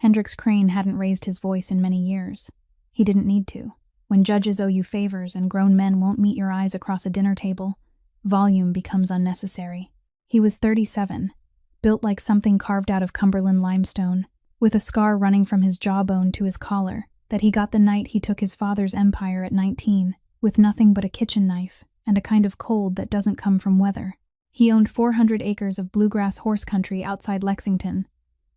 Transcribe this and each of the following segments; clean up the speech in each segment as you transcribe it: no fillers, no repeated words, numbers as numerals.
Hendrix Crane hadn't raised his voice in many years. He didn't need to. When judges owe you favors and grown men won't meet your eyes across a dinner table, volume becomes unnecessary. He was 37, built like something carved out of Cumberland limestone, with a scar running from his jawbone to his collar that he got the night he took his father's empire at 19, with nothing but a kitchen knife and a kind of cold that doesn't come from weather. He owned 400 acres of bluegrass horse country outside Lexington,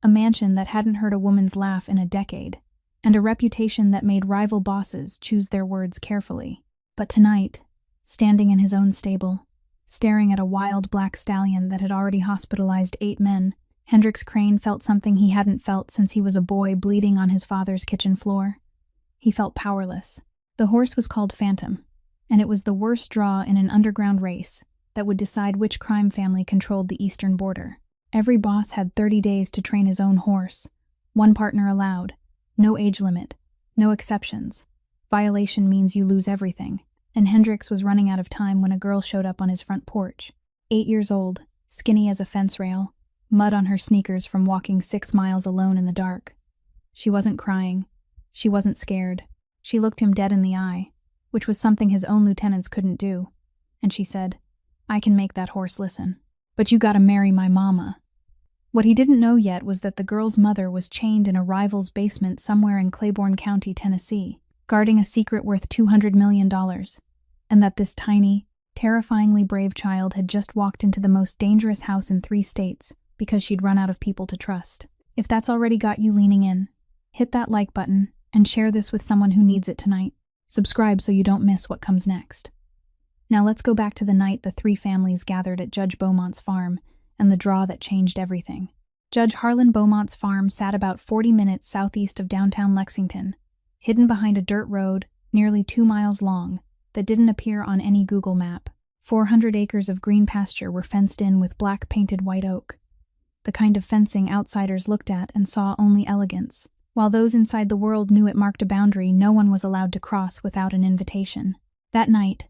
a mansion that hadn't heard a woman's laugh in a decade, and a reputation that made rival bosses choose their words carefully. But tonight, standing in his own stable, staring at a wild black stallion that had already hospitalized 8 men, Hendrix Crane felt something he hadn't felt since he was a boy bleeding on his father's kitchen floor. He felt powerless. The horse was called Phantom, and it was the worst draw in an underground race that would decide which crime family controlled the eastern border. Every boss had 30 days to train his own horse. 1 partner allowed. No age limit. No exceptions. Violation means you lose everything. And Hendrix was running out of time when a girl showed up on his front porch. 8 years old, skinny as a fence rail, mud on her sneakers from walking 6 miles alone in the dark. She wasn't crying. She wasn't scared. She looked him dead in the eye, which was something his own lieutenants couldn't do. And she said, "I can make that horse listen. But you gotta marry my mama." What he didn't know yet was that the girl's mother was chained in a rival's basement somewhere in Claiborne County, Tennessee, guarding a secret worth $200 million, and that this tiny, terrifyingly brave child had just walked into the most dangerous house in 3 states because she'd run out of people to trust. If that's already got you leaning in, hit that like button and share this with someone who needs it tonight. Subscribe so you don't miss what comes next. Now let's go back to the night the 3 families gathered at Judge Beaumont's farm and the draw that changed everything. Judge Harlan Beaumont's farm sat about 40 minutes southeast of downtown Lexington, hidden behind a dirt road nearly 2 miles long that didn't appear on any Google map. 400 acres of green pasture were fenced in with black painted white oak, the kind of fencing outsiders looked at and saw only elegance. While those inside the world knew it marked a boundary no one was allowed to cross without an invitation. That night,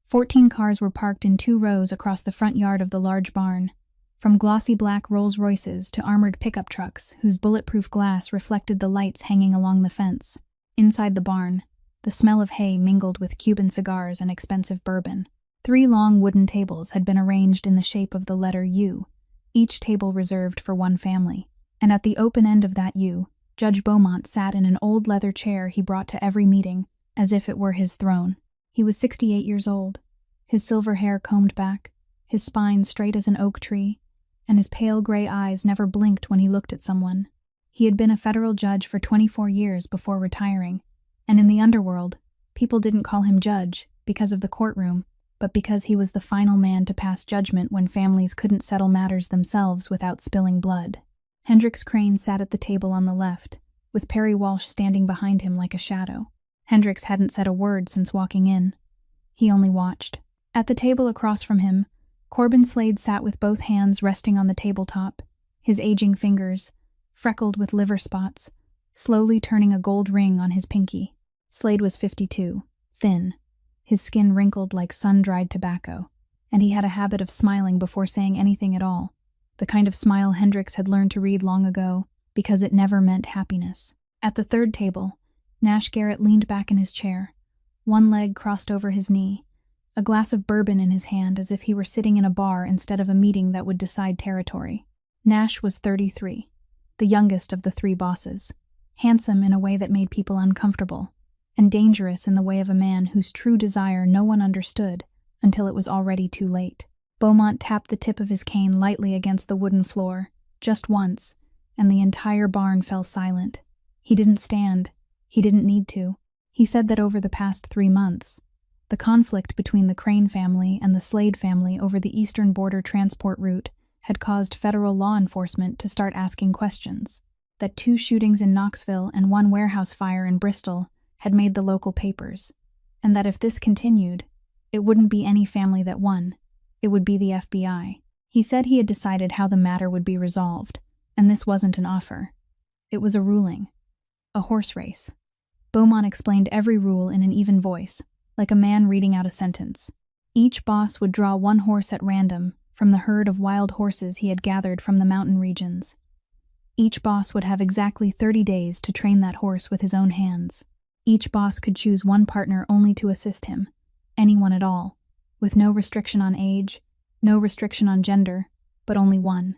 14 cars were parked in 2 rows across the front yard of the large barn, from glossy black Rolls-Royces to armored pickup trucks whose bulletproof glass reflected the lights hanging along the fence. Inside the barn, the smell of hay mingled with Cuban cigars and expensive bourbon. 3 long wooden tables had been arranged in the shape of the letter U, each table reserved for 1 family. And at the open end of that U, Judge Beaumont sat in an old leather chair he brought to every meeting, as if it were his throne. He was 68 years old, his silver hair combed back, his spine straight as an oak tree, and his pale gray eyes never blinked when he looked at someone. He had been a federal judge for 24 years before retiring, and in the underworld, people didn't call him judge because of the courtroom, but because he was the final man to pass judgment when families couldn't settle matters themselves without spilling blood. Hendrix Crane sat at the table on the left, with Perry Walsh standing behind him like a shadow. Hendrix hadn't said a word since walking in. He only watched. At the table across from him, Corbin Slade sat with both hands resting on the tabletop, his aging fingers, freckled with liver spots, slowly turning a gold ring on his pinky. Slade was 52, thin, his skin wrinkled like sun-dried tobacco, and he had a habit of smiling before saying anything at all, the kind of smile Hendrix had learned to read long ago because it never meant happiness. At the third table, Nash Garrett leaned back in his chair, 1 leg crossed over his knee, a glass of bourbon in his hand as if he were sitting in a bar instead of a meeting that would decide territory. Nash was 33, the youngest of the 3 bosses, handsome in a way that made people uncomfortable, and dangerous in the way of a man whose true desire no one understood until it was already too late. Beaumont tapped the tip of his cane lightly against the wooden floor, just once, and the entire barn fell silent. He didn't stand. He didn't need to. He said that over the past 3 months, the conflict between the Crane family and the Slade family over the eastern border transport route had caused federal law enforcement to start asking questions, that 2 shootings in Knoxville and 1 warehouse fire in Bristol had made the local papers, and that if this continued, it wouldn't be any family that won, it would be the FBI. He said he had decided how the matter would be resolved, and this wasn't an offer. It was a ruling. A horse race. Beaumont explained every rule in an even voice, like a man reading out a sentence. Each boss would draw 1 horse at random from the herd of wild horses he had gathered from the mountain regions. Each boss would have exactly 30 days to train that horse with his own hands. Each boss could choose one partner only to assist him, anyone at all, with no restriction on age, no restriction on gender, but only one.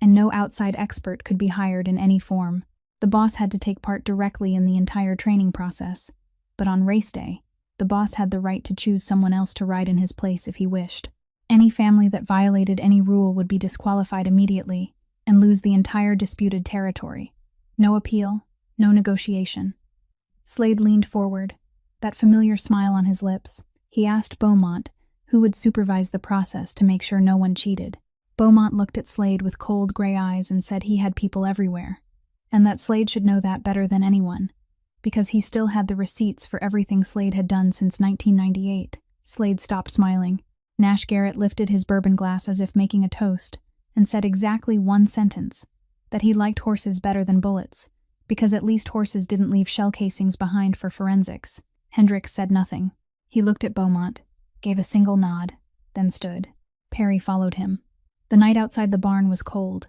And no outside expert could be hired in any form. The boss had to take part directly in the entire training process, but on race day, the boss had the right to choose someone else to ride in his place if he wished. Any family that violated any rule would be disqualified immediately and lose the entire disputed territory. No appeal, no negotiation. Slade leaned forward, that familiar smile on his lips. He asked Beaumont who would supervise the process to make sure no one cheated. Beaumont looked at Slade with cold gray eyes and said he had people everywhere, and that Slade should know that better than anyone, because he still had the receipts for everything Slade had done since 1998. Slade stopped smiling. Nash Garrett lifted his bourbon glass as if making a toast, and said exactly one sentence, that he liked horses better than bullets, because at least horses didn't leave shell casings behind for forensics. Hendricks said nothing. He looked at Beaumont, gave a single nod, then stood. Perry followed him. The night outside the barn was cold.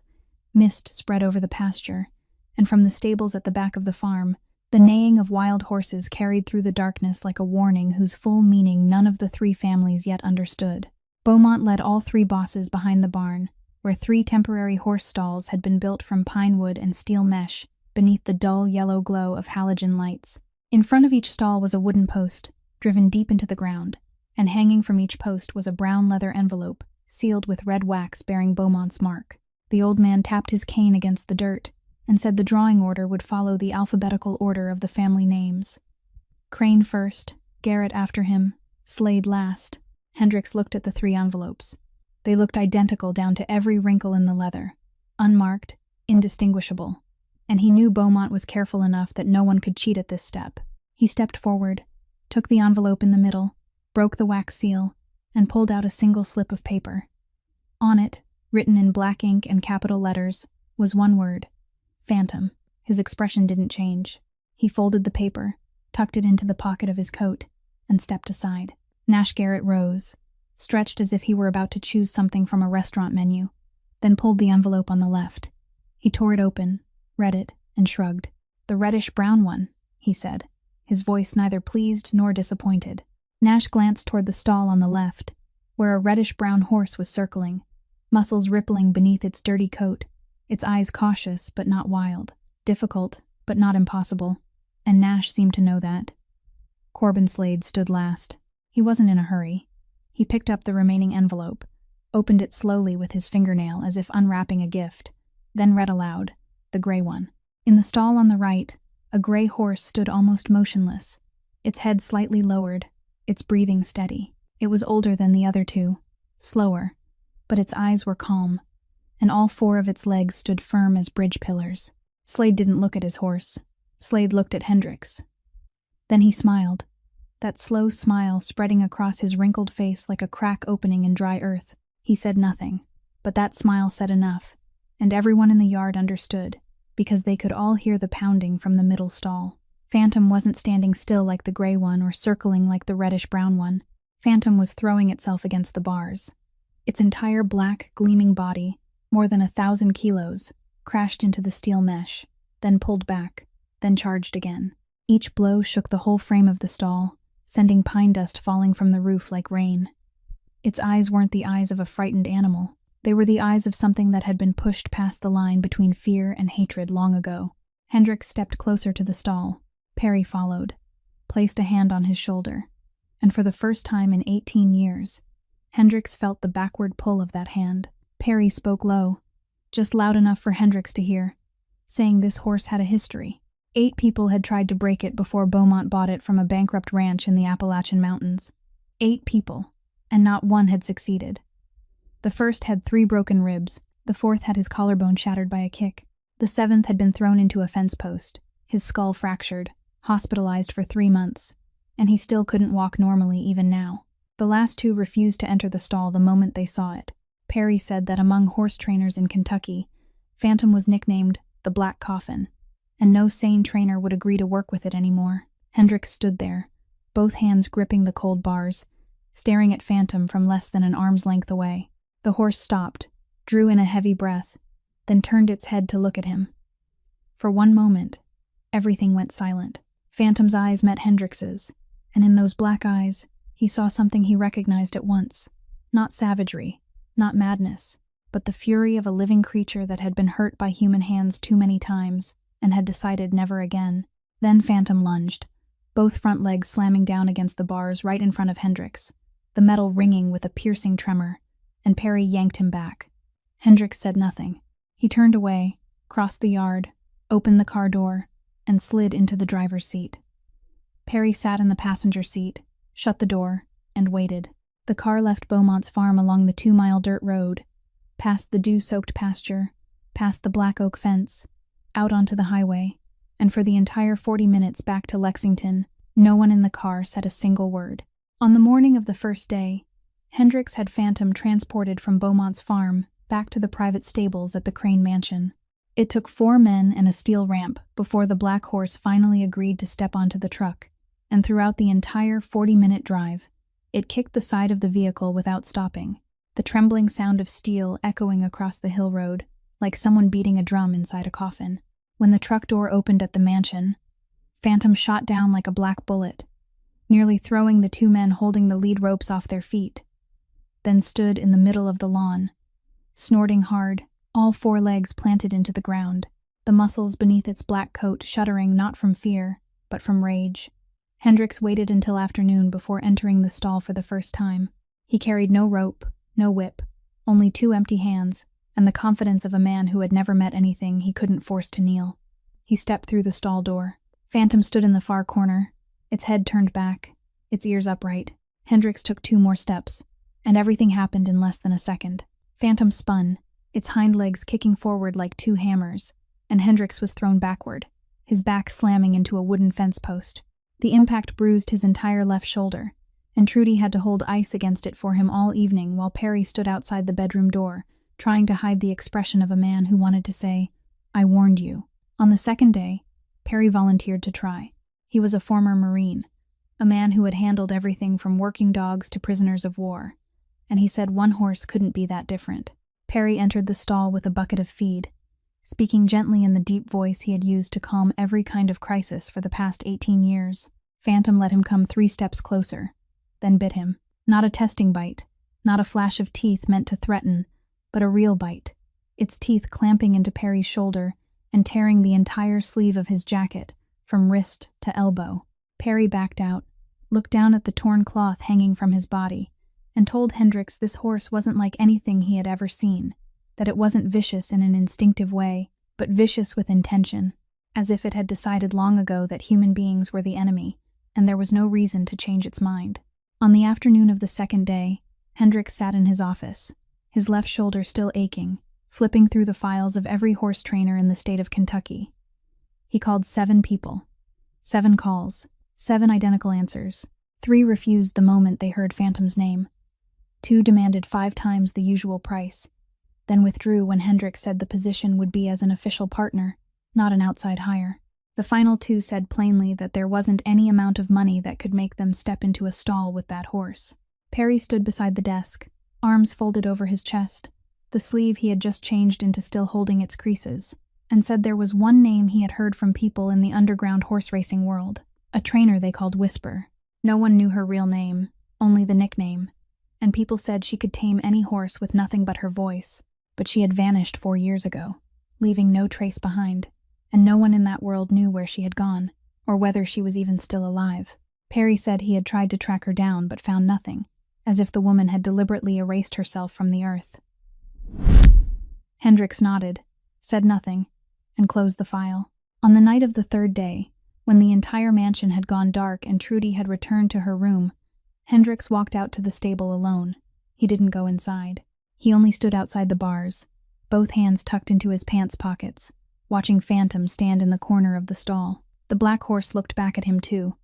Mist spread over the pasture, and from the stables at the back of the farm, the neighing of wild horses carried through the darkness like a warning whose full meaning none of the three families yet understood. Beaumont led all three bosses behind the barn, where 3 temporary horse stalls had been built from pine wood and steel mesh beneath the dull yellow glow of halogen lights. In front of each stall was a wooden post, driven deep into the ground, and hanging from each post was a brown leather envelope, sealed with red wax bearing Beaumont's mark. The old man tapped his cane against the dirt, and said the drawing order would follow the alphabetical order of the family names. Crane first, Garrett after him, Slade last. Hendricks looked at the 3 envelopes. They looked identical down to every wrinkle in the leather, unmarked, indistinguishable, and he knew Beaumont was careful enough that no one could cheat at this step. He stepped forward, took the envelope in the middle, broke the wax seal, and pulled out a single slip of paper. On it, written in black ink and capital letters, was one word: Phantom. His expression didn't change. He folded the paper, tucked it into the pocket of his coat, and stepped aside. Nash Garrett rose, stretched as if he were about to choose something from a restaurant menu, then pulled the envelope on the left. He tore it open, read it, and shrugged. "The reddish-brown one," he said, his voice neither pleased nor disappointed. Nash glanced toward the stall on the left, where a reddish-brown horse was circling, muscles rippling beneath its dirty coat, its eyes cautious but not wild, difficult but not impossible, and Nash seemed to know that. Corbin Slade stood last. He wasn't in a hurry. He picked up the remaining envelope, opened it slowly with his fingernail as if unwrapping a gift, then read aloud, the gray one. In the stall on the right, a gray horse stood almost motionless, its head slightly lowered, its breathing steady. It was older than the other 2, slower, but its eyes were calm, and all 4 of its legs stood firm as bridge pillars. Slade didn't look at his horse. Slade looked at Hendricks. Then he smiled, that slow smile spreading across his wrinkled face like a crack opening in dry earth. He said nothing, but that smile said enough, and everyone in the yard understood, because they could all hear the pounding from the middle stall. Phantom wasn't standing still like the gray one or circling like the reddish-brown one. Phantom was throwing itself against the bars. Its entire black, gleaming body, more than 1,000 kilos, crashed into the steel mesh, then pulled back, then charged again. Each blow shook the whole frame of the stall, sending pine dust falling from the roof like rain. Its eyes weren't the eyes of a frightened animal. They were the eyes of something that had been pushed past the line between fear and hatred long ago. Hendricks stepped closer to the stall. Perry followed, placed a hand on his shoulder, and for the first time in 18 years, Hendricks felt the backward pull of that hand. Perry spoke low, just loud enough for Hendricks to hear, saying this horse had a history. 8 people had tried to break it before Beaumont bought it from a bankrupt ranch in the Appalachian Mountains. 8 people, and not one had succeeded. The first had 3 broken ribs, the 4th had his collarbone shattered by a kick, the 7th had been thrown into a fence post, his skull fractured, hospitalized for 3 months, and he still couldn't walk normally even now. The last 2 refused to enter the stall the moment they saw it. Perry said that among horse trainers in Kentucky, Phantom was nicknamed the Black Coffin, and no sane trainer would agree to work with it anymore. Hendricks stood there, both hands gripping the cold bars, staring at Phantom from less than an arm's length away. The horse stopped, drew in a heavy breath, then turned its head to look at him. For one moment, everything went silent. Phantom's eyes met Hendrix's, and in those black eyes, he saw something he recognized at once. Not savagery, not madness, but the fury of a living creature that had been hurt by human hands too many times and had decided never again. Then Phantom lunged, both front legs slamming down against the bars right in front of Hendrix, the metal ringing with a piercing tremor, and Perry yanked him back. Hendrix said nothing. He turned away, crossed the yard, opened the car door, and slid into the driver's seat. Perry sat in the passenger seat, shut the door, and waited. The car left Beaumont's farm along the 2-mile dirt road, past the dew-soaked pasture, past the black oak fence, out onto the highway, and for the entire 40 minutes back to Lexington, no one in the car said a single word. On the morning of the first day, Hendrix had Phantom transported from Beaumont's farm back to the private stables at the Crane Mansion. It took 4 men and a steel ramp before the black horse finally agreed to step onto the truck, and throughout the entire 40-minute drive, it kicked the side of the vehicle without stopping, the trembling sound of steel echoing across the hill road, like someone beating a drum inside a coffin. When the truck door opened at the mansion, Phantom shot down like a black bullet, nearly throwing the 2 men holding the lead ropes off their feet, then stood in the middle of the lawn, snorting hard, all 4 legs planted into the ground, the muscles beneath its black coat shuddering not from fear, but from rage. Hendrix waited until afternoon before entering the stall for the first time. He carried no rope, no whip, only 2 empty hands, and the confidence of a man who had never met anything he couldn't force to kneel. He stepped through the stall door. Phantom stood in the far corner, its head turned back, its ears upright. Hendrix took 2 more steps, and everything happened in less than a second. Phantom spun, its hind legs kicking forward like 2 hammers, and Hendrix was thrown backward, his back slamming into a wooden fence post. The impact bruised his entire left shoulder, and Trudy had to hold ice against it for him all evening while Perry stood outside the bedroom door, trying to hide the expression of a man who wanted to say, "I warned you." On the second day, Perry volunteered to try. He was a former Marine, a man who had handled everything from working dogs to prisoners of war, and he said one horse couldn't be that different. Perry entered the stall with a bucket of feed, speaking gently in the deep voice he had used to calm every kind of crisis for the past 18 years. Phantom let him come 3 steps closer, then bit him. Not a testing bite, not a flash of teeth meant to threaten, but a real bite, its teeth clamping into Perry's shoulder and tearing the entire sleeve of his jacket, from wrist to elbow. Perry backed out, looked down at the torn cloth hanging from his body, and told Hendrix this horse wasn't like anything he had ever seen, that it wasn't vicious in an instinctive way, but vicious with intention, as if it had decided long ago that human beings were the enemy, and there was no reason to change its mind. On the afternoon of the second day, Hendrix sat in his office, his left shoulder still aching, flipping through the files of every horse trainer in the state of Kentucky. He called 7 people, 7 calls, 7 identical answers. 3 refused the moment they heard Phantom's name. 2 demanded 5 times the usual price, then withdrew when Hendrix said the position would be as an official partner, not an outside hire. The final 2 said plainly that there wasn't any amount of money that could make them step into a stall with that horse. Perry stood beside the desk, arms folded over his chest, the sleeve he had just changed into still holding its creases, and said there was one name he had heard from people in the underground horse racing world, a trainer they called Whisper. No one knew her real name, only the nickname, and people said she could tame any horse with nothing but her voice, but she had vanished 4 years ago, leaving no trace behind, and no one in that world knew where she had gone, or whether she was even still alive. Perry said he had tried to track her down but found nothing, as if the woman had deliberately erased herself from the earth. Hendrix nodded, said nothing, and closed the file. On the night of the 3rd day, when the entire mansion had gone dark and Trudy had returned to her room, Hendrix walked out to the stable alone. He didn't go inside. He only stood outside the bars, both hands tucked into his pants pockets, watching Phantom stand in the corner of the stall. The black horse looked back at him too,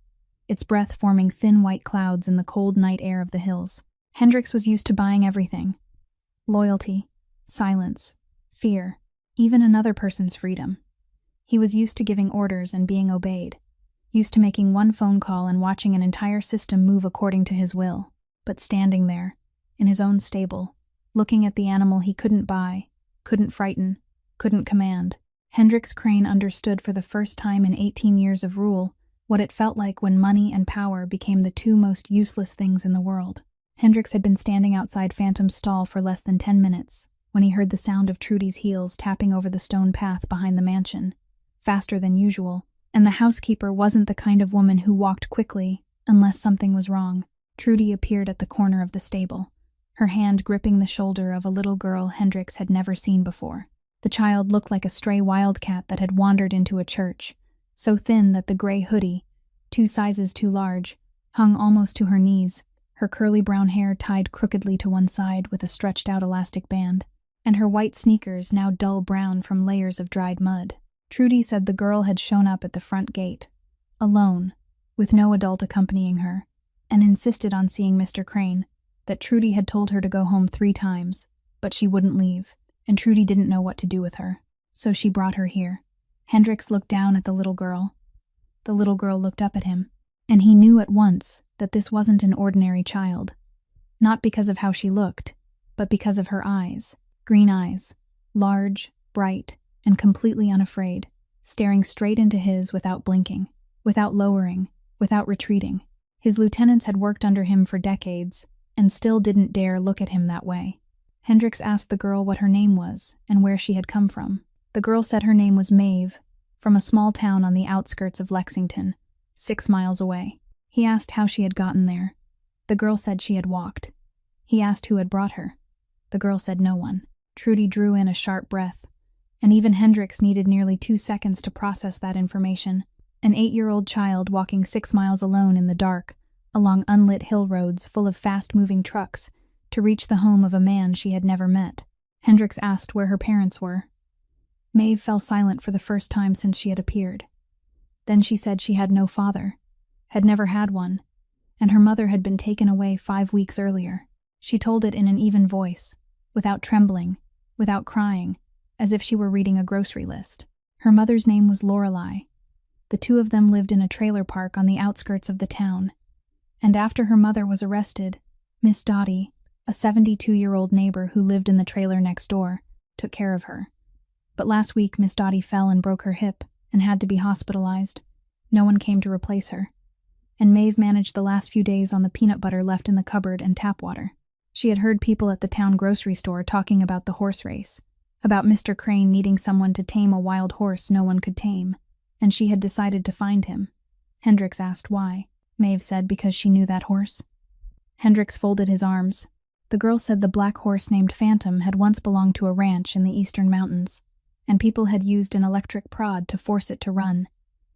its breath forming thin white clouds in the cold night air of the hills. Hendrix was used to buying everything: loyalty, silence, fear, even another person's freedom. He was used to giving orders and being obeyed, used to making one phone call and watching an entire system move according to his will. But standing there, in his own stable, looking at the animal he couldn't buy, couldn't frighten, couldn't command, Hendrix Crane understood for the first time in 18 years of rule what it felt like when money and power became the two most useless things in the world. Hendrix had been standing outside Phantom's stall for less than 10 minutes when he heard the sound of Trudy's heels tapping over the stone path behind the mansion, faster than usual, and the housekeeper wasn't the kind of woman who walked quickly unless something was wrong. Trudy appeared at the corner of the stable, her hand gripping the shoulder of a little girl Hendrix had never seen before. The child looked like a stray wildcat that had wandered into a church, so thin that the gray hoodie, 2 sizes too large, hung almost to her knees, her curly brown hair tied crookedly to one side with a stretched-out elastic band, and her white sneakers now dull brown from layers of dried mud. Trudy said the girl had shown up at the front gate, alone, with no adult accompanying her, and insisted on seeing Mr. Crane, that Trudy had told her to go home 3 times, but she wouldn't leave, and Trudy didn't know what to do with her, so she brought her here. Hendrix looked down at the little girl. The little girl looked up at him, and he knew at once that this wasn't an ordinary child, not because of how she looked, but because of her eyes, green eyes, large, bright, and completely unafraid, staring straight into his without blinking, without lowering, without retreating. His lieutenants had worked under him for decades, and still didn't dare look at him that way. Hendrix asked the girl what her name was and where she had come from. The girl said her name was Maeve, from a small town on the outskirts of Lexington, 6 miles away. He asked how she had gotten there. The girl said she had walked. He asked who had brought her. The girl said no one. Trudy drew in a sharp breath, and even Hendrix needed nearly 2 seconds to process that information. An 8-year-old child walking 6 miles alone in the dark, along unlit hill roads full of fast-moving trucks, to reach the home of a man she had never met. Hendrix asked where her parents were. Maeve fell silent for the first time since she had appeared. Then she said she had no father, had never had one, and her mother had been taken away 5 weeks earlier. She told it in an even voice, without trembling, without crying, as if she were reading a grocery list. Her mother's name was Lorelei. The 2 of them lived in a trailer park on the outskirts of the town, and after her mother was arrested, Miss Dottie, a 72-year-old neighbor who lived in the trailer next door, took care of her. But last week Miss Dottie fell and broke her hip and had to be hospitalized. No one came to replace her, and Maeve managed the last few days on the peanut butter left in the cupboard and tap water. She had heard people at the town grocery store talking about the horse race, about Mr. Crane needing someone to tame a wild horse no one could tame, and she had decided to find him. Hendrix asked why. Maeve said because she knew that horse. Hendrix folded his arms. The girl said the black horse named Phantom had once belonged to a ranch in the eastern mountains, and people had used an electric prod to force it to run,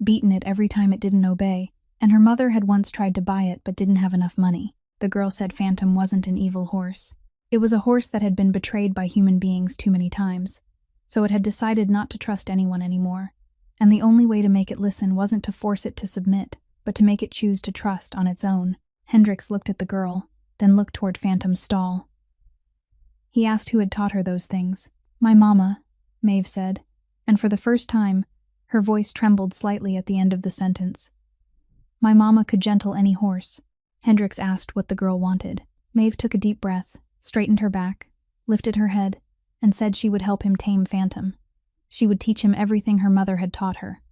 beaten it every time it didn't obey, and her mother had once tried to buy it but didn't have enough money. The girl said Phantom wasn't an evil horse. It was a horse that had been betrayed by human beings too many times, so it had decided not to trust anyone anymore, and the only way to make it listen wasn't to force it to submit, but to make it choose to trust on its own. Hendrix looked at the girl, then looked toward Phantom's stall. He asked who had taught her those things. "My mama," Maeve said, and for the first time, her voice trembled slightly at the end of the sentence. "My mama could gentle any horse." Hendrix asked what the girl wanted. Maeve took a deep breath, straightened her back, lifted her head, and said she would help him tame Phantom. She would teach him everything her mother had taught her.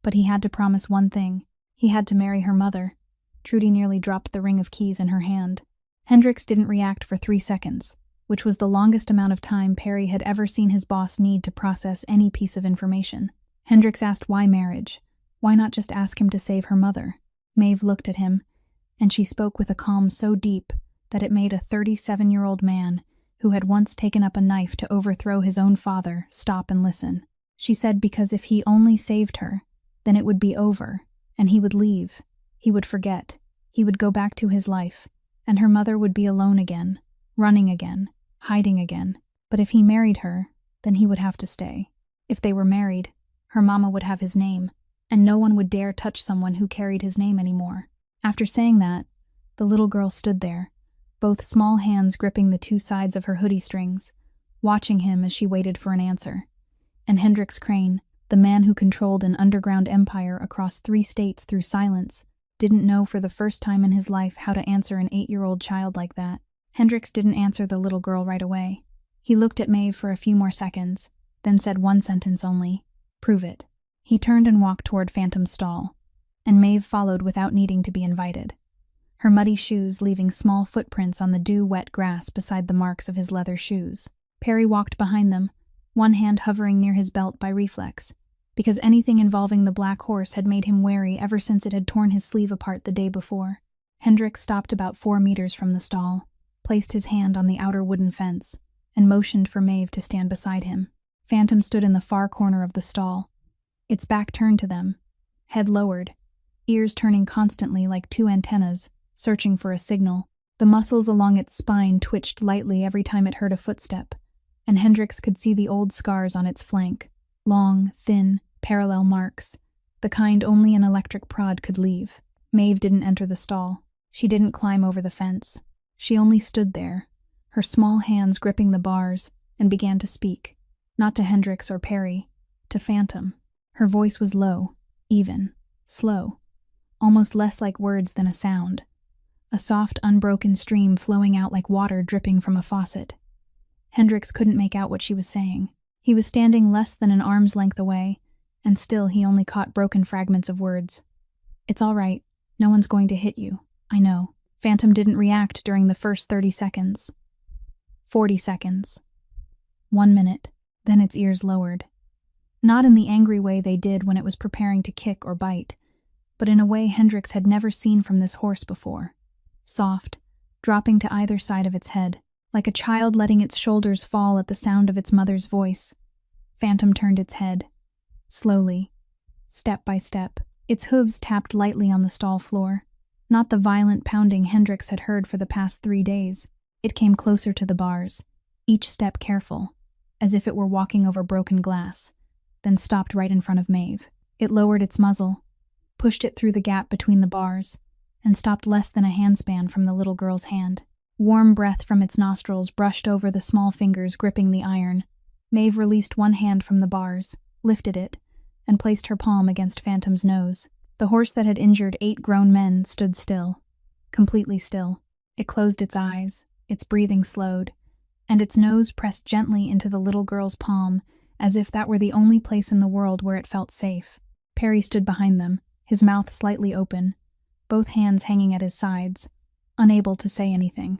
But he had to promise one thing. He had to marry her mother. Trudy nearly dropped the ring of keys in her hand. Hendrix didn't react for 3 seconds, which was the longest amount of time Perry had ever seen his boss need to process any piece of information. Hendrix asked why marriage. Why not just ask him to save her mother? Maeve looked at him, and she spoke with a calm so deep that it made a 37-year-old man who had once taken up a knife to overthrow his own father stop and listen. She said because if he only saved her, then it would be over, and he would leave. He would forget. He would go back to his life, and her mother would be alone again, running again, hiding again. But if he married her, then he would have to stay. If they were married, her mama would have his name, and no one would dare touch someone who carried his name anymore. After saying that, the little girl stood there, both small hands gripping the 2 sides of her hoodie strings, watching him as she waited for an answer. And Hendrix Crane, the man who controlled an underground empire across 3 states through silence, didn't know for the first time in his life how to answer an 8-year-old child like that. Hendrix didn't answer the little girl right away. He looked at Maeve for a few more seconds, then said one sentence only. Prove it. He turned and walked toward Phantom's stall, and Maeve followed without needing to be invited, her muddy shoes leaving small footprints on the dew-wet grass beside the marks of his leather shoes. Perry walked behind them, one hand hovering near his belt by reflex, because anything involving the black horse had made him wary ever since it had torn his sleeve apart the day before. Hendrix stopped about 4 meters from the stall, placed his hand on the outer wooden fence, and motioned for Maeve to stand beside him. Phantom stood in the far corner of the stall, its back turned to them, head lowered, ears turning constantly like 2 antennas, searching for a signal. The muscles along its spine twitched lightly every time it heard a footstep, and Hendrix could see the old scars on its flank, long, thin, parallel marks, the kind only an electric prod could leave. Maeve didn't enter the stall. She didn't climb over the fence. She only stood there, her small hands gripping the bars, and began to speak, not to Hendrix or Perry, to Phantom. Her voice was low, even, slow, almost less like words than a sound, a soft, unbroken stream flowing out like water dripping from a faucet. Hendrix couldn't make out what she was saying. He was standing less than an arm's length away, and still he only caught broken fragments of words. "It's all right. No one's going to hit you. I know." Phantom didn't react during the first 30 seconds. 40 seconds. 1 minute. Then its ears lowered. Not in the angry way they did when it was preparing to kick or bite, but in a way Hendrix had never seen from this horse before. Soft, dropping to either side of its head, like a child letting its shoulders fall at the sound of its mother's voice. Phantom turned its head. Slowly, step by step, its hooves tapped lightly on the stall floor. Not the violent pounding Hendrix had heard for the past 3 days. It came closer to the bars, each step careful, as if it were walking over broken glass, then stopped right in front of Maeve. It lowered its muzzle, pushed it through the gap between the bars, and stopped less than a handspan from the little girl's hand. Warm breath from its nostrils brushed over the small fingers gripping the iron. Maeve released one hand from the bars, lifted it, and placed her palm against Phantom's nose. The horse that had injured 8 grown men stood still, completely still. It closed its eyes, its breathing slowed, and its nose pressed gently into the little girl's palm, as if that were the only place in the world where it felt safe. Perry stood behind them, his mouth slightly open, both hands hanging at his sides, unable to say anything.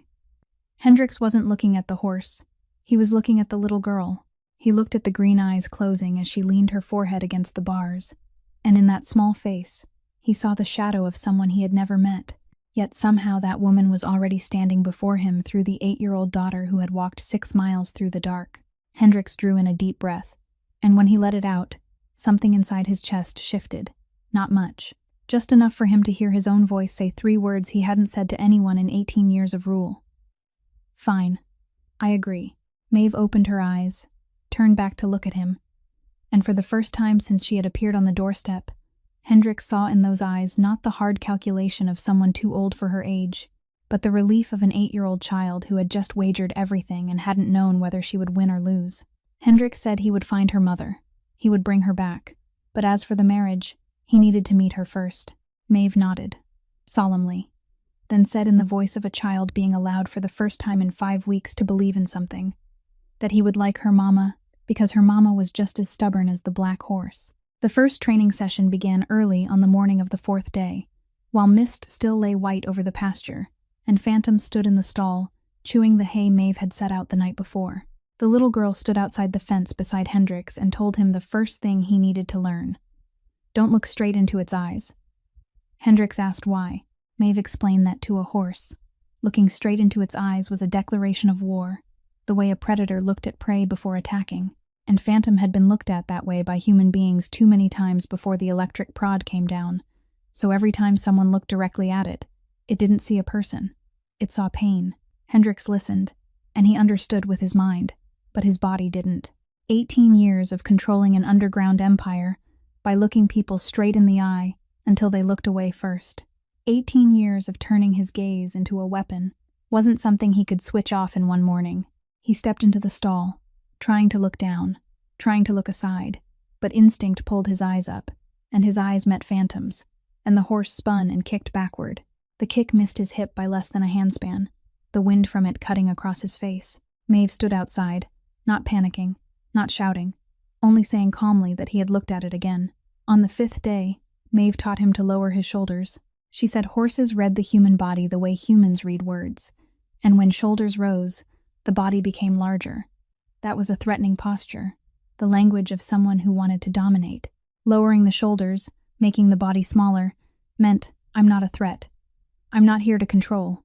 Hendrix wasn't looking at the horse. He was looking at the little girl. He looked at the green eyes closing as she leaned her forehead against the bars, and in that small face, he saw the shadow of someone he had never met. Yet somehow that woman was already standing before him through the 8-year-old daughter who had walked 6 miles through the dark. Hendrix drew in a deep breath, and when he let it out, something inside his chest shifted. Not much. Just enough for him to hear his own voice say 3 words he hadn't said to anyone in 18 years of rule. "Fine. I agree." Maeve opened her eyes, turned back to look at him, and for the first time since she had appeared on the doorstep, Hendrix saw in those eyes not the hard calculation of someone too old for her age, but the relief of an 8-year-old child who had just wagered everything and hadn't known whether she would win or lose. Hendrix said he would find her mother. He would bring her back. But as for the marriage, he needed to meet her first. Maeve nodded, solemnly, then said in the voice of a child being allowed for the first time in 5 weeks to believe in something, that he would like her mama because her mama was just as stubborn as the black horse. The first training session began early on the morning of the 4th day, while mist still lay white over the pasture, and Phantom stood in the stall, chewing the hay Maeve had set out the night before. The little girl stood outside the fence beside Hendrix and told him the first thing he needed to learn. "Don't look straight into its eyes." Hendrix asked why. Maeve explained that to a horse, looking straight into its eyes was a declaration of war, the way a predator looked at prey before attacking. And Phantom had been looked at that way by human beings too many times before the electric prod came down, so every time someone looked directly at it, it didn't see a person. It saw pain. Hendrix listened, and he understood with his mind, but his body didn't. 18 years of controlling an underground empire by looking people straight in the eye until they looked away first. 18 years of turning his gaze into a weapon wasn't something he could switch off in one morning. He stepped into the stall, trying to look down, trying to look aside, but instinct pulled his eyes up, and his eyes met Phantom's, and the horse spun and kicked backward. The kick missed his hip by less than a handspan, the wind from it cutting across his face. Maeve stood outside, not panicking, not shouting, only saying calmly that he had looked at it again. On the 5th day, Maeve taught him to lower his shoulders. She said horses read the human body the way humans read words, and when shoulders rose, the body became larger. That was a threatening posture, the language of someone who wanted to dominate. Lowering the shoulders, making the body smaller, meant, I'm not a threat. I'm not here to control.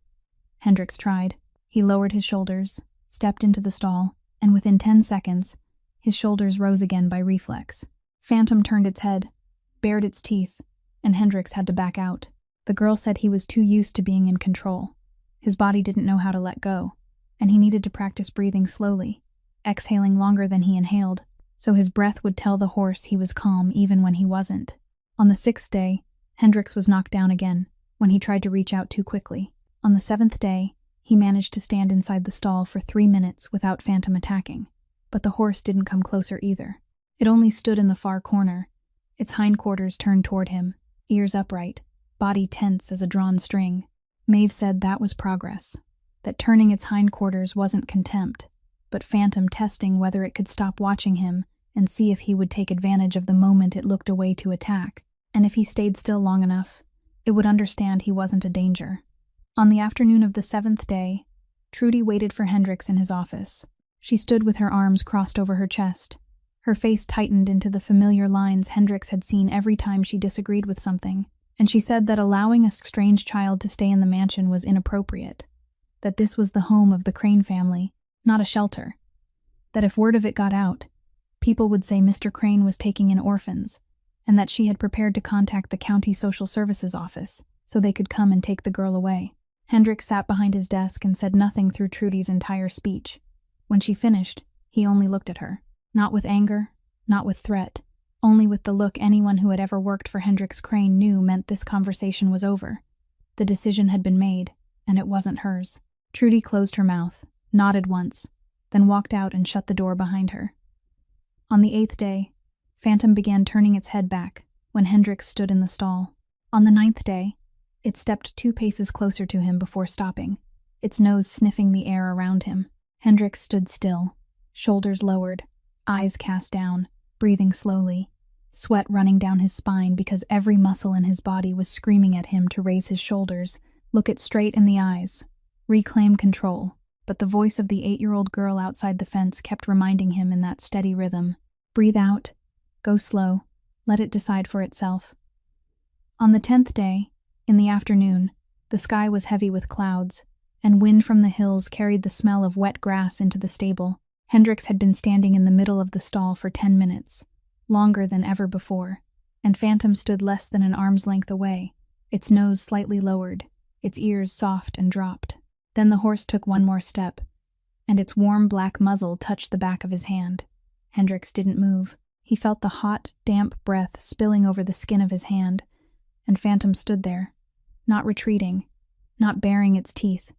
Hendricks tried. He lowered his shoulders, stepped into the stall, and within 10 seconds, his shoulders rose again by reflex. Phantom turned its head, bared its teeth, and Hendricks had to back out. The girl said he was too used to being in control. His body didn't know how to let go, and he needed to practice breathing slowly, exhaling longer than he inhaled, so his breath would tell the horse he was calm even when he wasn't. On the 6th day, Hendricks was knocked down again when he tried to reach out too quickly. On the 7th day, he managed to stand inside the stall for 3 minutes without Phantom attacking, but the horse didn't come closer either. It only stood in the far corner, its hindquarters turned toward him, ears upright, body tense as a drawn string. Maeve said that was progress, that turning its hindquarters wasn't contempt, but Phantom testing whether it could stop watching him and see if he would take advantage of the moment it looked away to attack, and if he stayed still long enough, it would understand he wasn't a danger. On the afternoon of the 7th day, Trudy waited for Hendricks in his office. She stood with her arms crossed over her chest. Her face tightened into the familiar lines Hendricks had seen every time she disagreed with something, and she said that allowing a strange child to stay in the mansion was inappropriate, that this was the home of the Crane family, not a shelter, that if word of it got out, people would say Mr. Crane was taking in orphans, and that she had prepared to contact the county social services office so they could come and take the girl away. Hendricks sat behind his desk and said nothing through Trudy's entire speech. When she finished, he only looked at her, not with anger, not with threat, only with the look anyone who had ever worked for Hendricks Crane knew meant this conversation was over. The decision had been made, and it wasn't hers. Trudy closed her mouth, nodded once, then walked out and shut the door behind her. On the 8th day, Phantom began turning its head back when Hendricks stood in the stall. On the 9th day, it stepped 2 paces closer to him before stopping, its nose sniffing the air around him. Hendricks stood still, shoulders lowered, eyes cast down, breathing slowly, sweat running down his spine because every muscle in his body was screaming at him to raise his shoulders, look it straight in the eyes, reclaim control. But the voice of the 8-year-old girl outside the fence kept reminding him in that steady rhythm, breathe out, go slow, let it decide for itself. On the 10th day, in the afternoon, the sky was heavy with clouds, and wind from the hills carried the smell of wet grass into the stable. Hendricks had been standing in the middle of the stall for 10 minutes, longer than ever before, and Phantom stood less than an arm's length away, its nose slightly lowered, its ears soft and dropped. Then the horse took one more step, and its warm black muzzle touched the back of his hand. Hendricks didn't move. He felt the hot, damp breath spilling over the skin of his hand, and Phantom stood there, not retreating, not baring its teeth,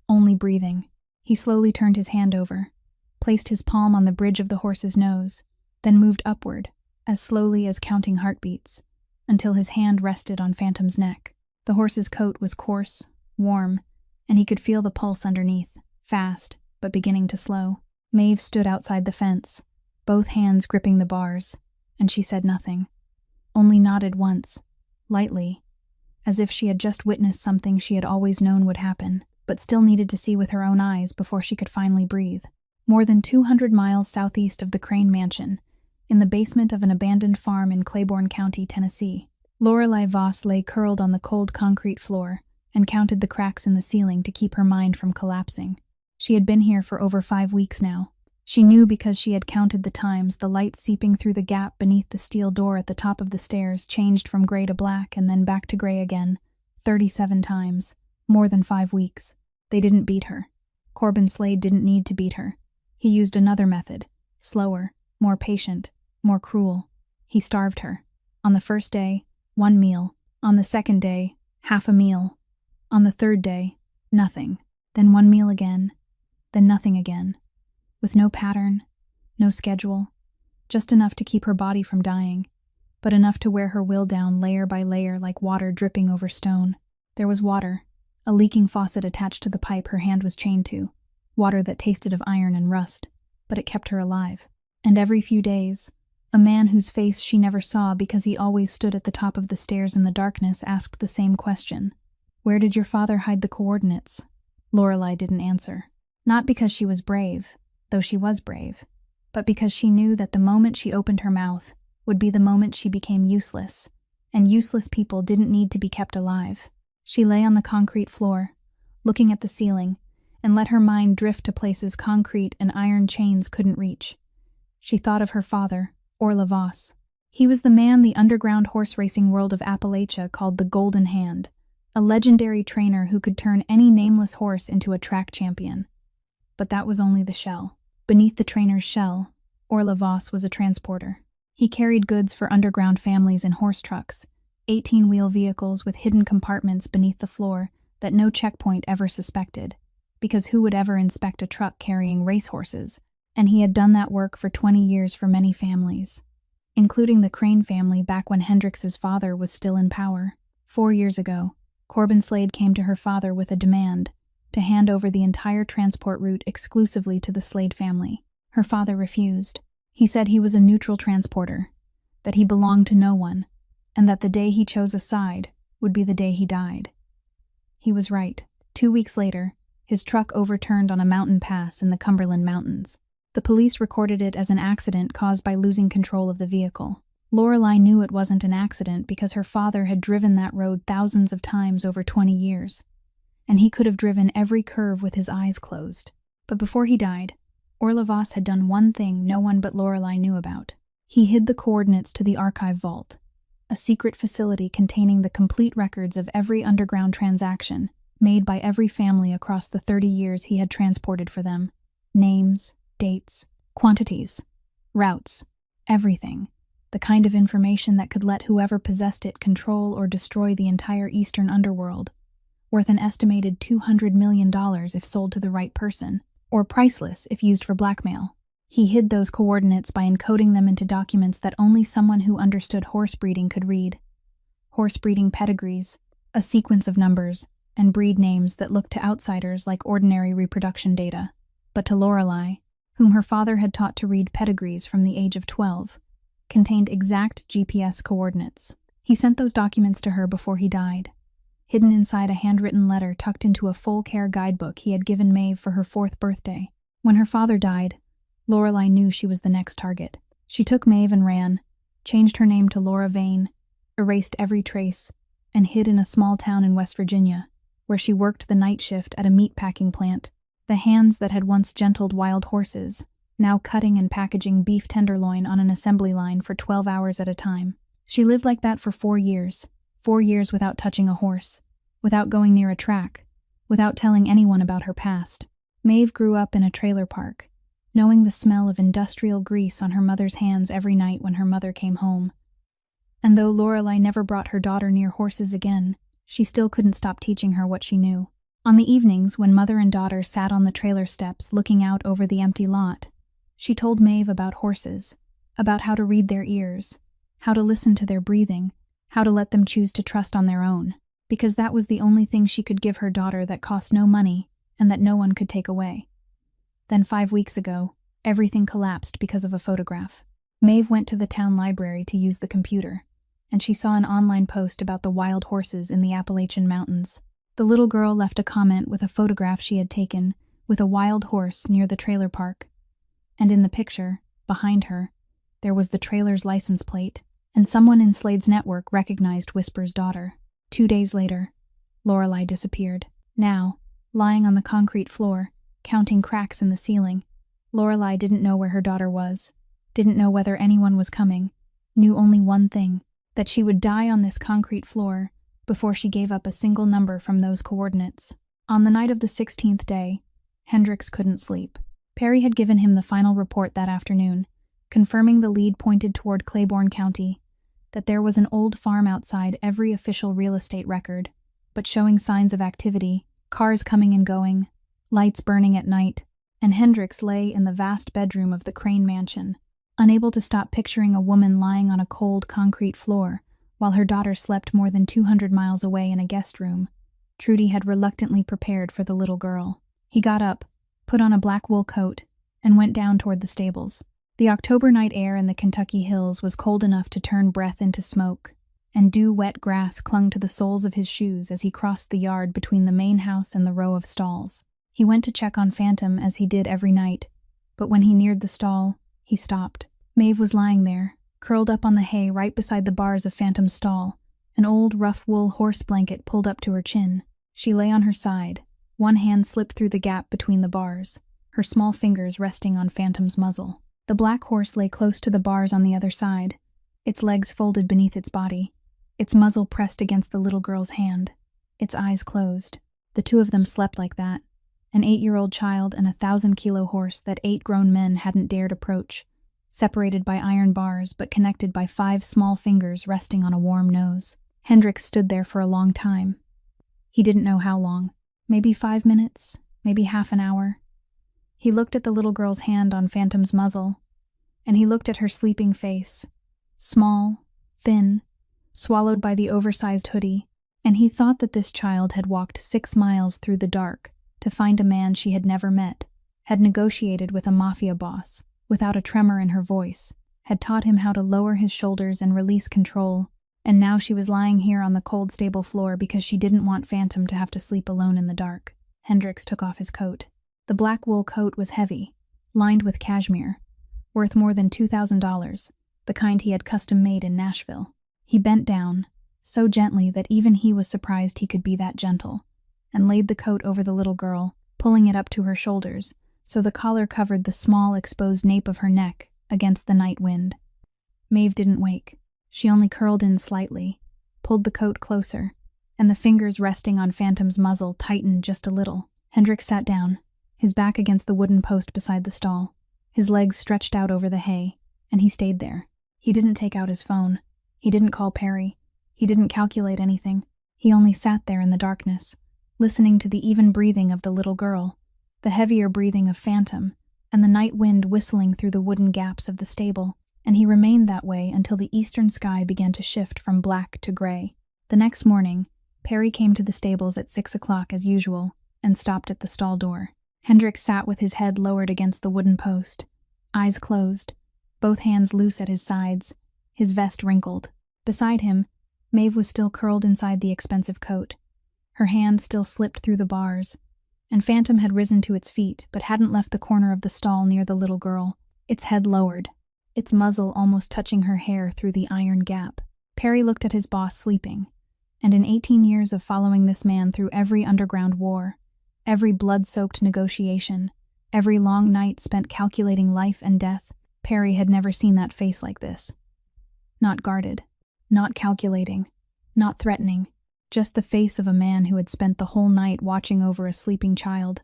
only breathing. He slowly turned his hand over, placed his palm on the bridge of the horse's nose, then moved upward, as slowly as counting heartbeats, until his hand rested on Phantom's neck. The horse's coat was coarse, warm, and he could feel the pulse underneath, fast, but beginning to slow. Maeve stood outside the fence, both hands gripping the bars, and she said nothing, only nodded once, lightly, as if she had just witnessed something she had always known would happen, but still needed to see with her own eyes before she could finally breathe. More than 200 miles southeast of the Crane Mansion, in the basement of an abandoned farm in Claiborne County, Tennessee, Lorelei Voss lay curled on the cold concrete floor and counted the cracks in the ceiling to keep her mind from collapsing. She had been here for over 5 weeks now. She knew because she had counted the times the light seeping through the gap beneath the steel door at the top of the stairs changed from gray to black and then back to gray again, 37 times, more than 5 weeks. They didn't beat her. Corbin Slade didn't need to beat her. He used another method, slower, more patient, more cruel. He starved her. On the first day, 1 meal. On the second day, half a meal. On the third day, nothing. Then 1 meal again. Then nothing again. With no pattern, no schedule, just enough to keep her body from dying, but enough to wear her will down layer by layer like water dripping over stone. There was water, a leaking faucet attached to the pipe her hand was chained to, water that tasted of iron and rust, but it kept her alive. And every few days, A man whose face she never saw because he always stood at the top of the stairs in the darkness asked the same question. "Where did your father hide the coordinates?" Lorelei didn't answer. Not because she was brave, though she was brave, but because she knew that the moment she opened her mouth would be the moment she became useless, and useless people didn't need to be kept alive. She lay on the concrete floor, looking at the ceiling, and let her mind drift to places concrete and iron chains couldn't reach. She thought of her father, Orla Voss. He was the man the underground horse racing world of Appalachia called the Golden Hand, a legendary trainer who could turn any nameless horse into a track champion. But that was only the shell. Beneath the trainer's shell, Orla Voss was a transporter. He carried goods for underground families in horse trucks, 18-wheel vehicles with hidden compartments beneath the floor that no checkpoint ever suspected, because who would ever inspect a truck carrying racehorses? And he had done that work for 20 years for many families, including the Crane family back when Hendrix's father was still in power. 4 years ago, Corbin Slade came to her father with a demand to hand over the entire transport route exclusively to the Slade family. Her father refused. He said he was a neutral transporter, that he belonged to no one, and that the day he chose a side would be the day he died. He was right. 2 weeks later, his truck overturned on a mountain pass in the Cumberland Mountains. The police recorded it as an accident caused by losing control of the vehicle. Lorelei knew it wasn't an accident because her father had driven that road thousands of times over 20 years, and he could have driven every curve with his eyes closed. But before he died, Orla Voss had done one thing no one but Lorelei knew about. He hid the coordinates to the archive vault, a secret facility containing the complete records of every underground transaction made by every family across the 30 years he had transported for them. Names, dates, quantities, routes, everything. The kind of information that could let whoever possessed it control or destroy the entire Eastern Underworld, worth an estimated $200 million if sold to the right person, or priceless if used for blackmail. He hid those coordinates by encoding them into documents that only someone who understood horse breeding could read. Horse breeding pedigrees, a sequence of numbers, and breed names that looked to outsiders like ordinary reproduction data. But to Lorelei, whom her father had taught to read pedigrees from the age of 12, contained exact GPS coordinates. He sent those documents to her before he died, hidden inside a handwritten letter tucked into a full-care guidebook he had given Maeve for her 4th birthday. When her father died, Lorelei knew she was the next target. She took Maeve and ran, changed her name to Laura Vane, erased every trace, and hid in a small town in West Virginia, where she worked the night shift at a meat-packing plant. The hands that had once gentled wild horses, now cutting and packaging beef tenderloin on an assembly line for 12 hours at a time. She lived like that for 4 years. 4 years without touching a horse, without going near a track, without telling anyone about her past. Maeve grew up in a trailer park, knowing the smell of industrial grease on her mother's hands every night when her mother came home. And though Lorelei never brought her daughter near horses again, she still couldn't stop teaching her what she knew. On the evenings when mother and daughter sat on the trailer steps looking out over the empty lot, she told Maeve about horses, about how to read their ears, how to listen to their breathing, how to let them choose to trust on their own, because that was the only thing she could give her daughter that cost no money and that no one could take away. Then 5 weeks ago, everything collapsed because of a photograph. Maeve went to the town library to use the computer, and she saw an online post about the wild horses in the Appalachian Mountains. The little girl left a comment with a photograph she had taken with a wild horse near the trailer park. And in the picture, behind her, there was the trailer's license plate, and someone in Slade's network recognized Whisper's daughter. 2 days later, Lorelei disappeared. Now, lying on the concrete floor, counting cracks in the ceiling, Lorelei didn't know where her daughter was, didn't know whether anyone was coming, knew only one thing, that she would die on this concrete floor before she gave up a single number from those coordinates. On the night of the 16th day, Hendrix couldn't sleep. Perry had given him the final report that afternoon, confirming the lead pointed toward Claiborne County, that there was an old farm outside every official real estate record, but showing signs of activity, cars coming and going, lights burning at night, and Hendrix lay in the vast bedroom of the Crane mansion, unable to stop picturing a woman lying on a cold concrete floor, while her daughter slept more than 200 miles away in a guest room. Trudy had reluctantly prepared for the little girl. He got up, put on a black wool coat, and went down toward the stables. The October night air in the Kentucky hills was cold enough to turn breath into smoke, and dew-wet grass clung to the soles of his shoes as he crossed the yard between the main house and the row of stalls. He went to check on Phantom as he did every night, but when he neared the stall, he stopped. Maeve was lying there, curled up on the hay right beside the bars of Phantom's stall, an old rough-wool horse blanket pulled up to her chin. She lay on her side, one hand slipped through the gap between the bars, her small fingers resting on Phantom's muzzle. The black horse lay close to the bars on the other side, its legs folded beneath its body, its muzzle pressed against the little girl's hand, its eyes closed. The two of them slept like that, an 8-year-old child and a 1,000-kilo horse that 8 grown men hadn't dared approach, separated by iron bars but connected by 5 small fingers resting on a warm nose. Hendricks stood there for a long time. He didn't know how long. Maybe 5 minutes, maybe half an hour. He looked at the little girl's hand on Phantom's muzzle, and he looked at her sleeping face, small, thin, swallowed by the oversized hoodie, and he thought that this child had walked 6 miles through the dark to find a man she had never met, had negotiated with a mafia boss, without a tremor in her voice, had taught him how to lower his shoulders and release control, and now she was lying here on the cold stable floor because she didn't want Phantom to have to sleep alone in the dark. Hendricks took off his coat. The black wool coat was heavy, lined with cashmere, worth more than $2,000, the kind he had custom-made in Nashville. He bent down, so gently that even he was surprised he could be that gentle, and laid the coat over the little girl, pulling it up to her shoulders, so the collar covered the small exposed nape of her neck against the night wind. Maeve didn't wake. She only curled in slightly, pulled the coat closer, and the fingers resting on Phantom's muzzle tightened just a little. Hendricks sat down, his back against the wooden post beside the stall, his legs stretched out over the hay, and he stayed there. He didn't take out his phone. He didn't call Perry. He didn't calculate anything. He only sat there in the darkness, listening to the even breathing of the little girl, the heavier breathing of Phantom, and the night wind whistling through the wooden gaps of the stable, and he remained that way until the eastern sky began to shift from black to gray. The next morning, Perry came to the stables at 6 o'clock as usual and stopped at the stall door. Hendricks sat with his head lowered against the wooden post, eyes closed, both hands loose at his sides, his vest wrinkled. Beside him, Maeve was still curled inside the expensive coat, her hand still slipped through the bars, and Phantom had risen to its feet but hadn't left the corner of the stall near the little girl, its head lowered, its muzzle almost touching her hair through the iron gap. Perry looked at his boss sleeping, and in 18 years of following this man through every underground war, every blood-soaked negotiation, every long night spent calculating life and death, Perry had never seen that face like this. Not guarded, not calculating, not threatening, just the face of a man who had spent the whole night watching over a sleeping child,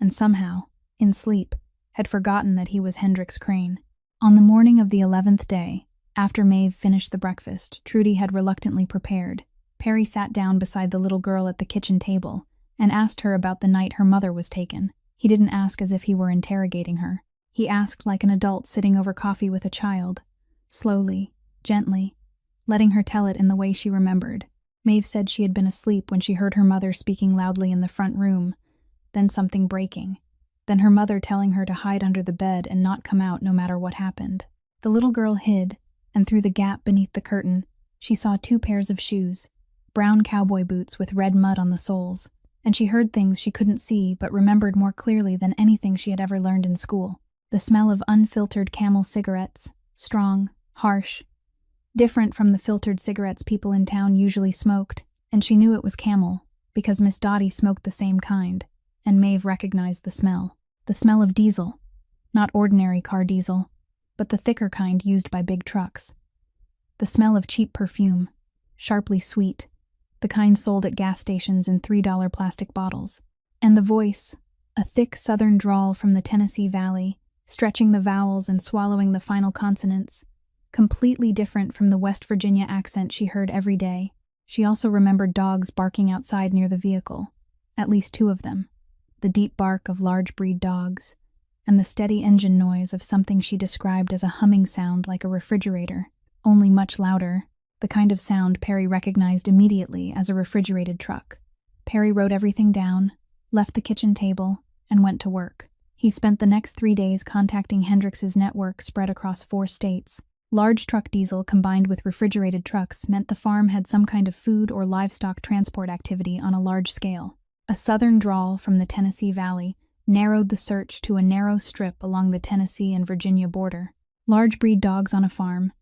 and somehow, in sleep, had forgotten that he was Hendricks Crane. On the morning of the 11th day, after Maeve finished the breakfast Trudy had reluctantly prepared, Perry sat down beside the little girl at the kitchen table and asked her about the night her mother was taken. He didn't ask as if he were interrogating her. He asked like an adult sitting over coffee with a child, slowly, gently, letting her tell it in the way she remembered. Maeve said she had been asleep when she heard her mother speaking loudly in the front room, then something breaking, then her mother telling her to hide under the bed and not come out no matter what happened. The little girl hid, and through the gap beneath the curtain, she saw 2 pairs of shoes, brown cowboy boots with red mud on the soles, and she heard things she couldn't see but remembered more clearly than anything she had ever learned in school. The smell of unfiltered Camel cigarettes, strong, harsh, different from the filtered cigarettes people in town usually smoked, and she knew it was Camel because Miss Dottie smoked the same kind, and Maeve recognized the smell of diesel, not ordinary car diesel, but the thicker kind used by big trucks. The smell of cheap perfume, sharply sweet, the kind sold at gas stations in $3 plastic bottles. And the voice, a thick southern drawl from the Tennessee Valley, stretching the vowels and swallowing the final consonants, completely different from the West Virginia accent she heard every day. She also remembered dogs barking outside near the vehicle, at least 2 of them, the deep bark of large breed dogs, and the steady engine noise of something she described as a humming sound like a refrigerator, only much louder, the kind of sound Perry recognized immediately as a refrigerated truck. Perry wrote everything down, left the kitchen table, and went to work. He spent the next 3 days contacting Hendrix's network spread across 4 states. Large truck diesel combined with refrigerated trucks meant the farm had some kind of food or livestock transport activity on a large scale. A southern drawl from the Tennessee Valley narrowed the search to a narrow strip along the Tennessee and Virginia border. Large breed dogs on a farm,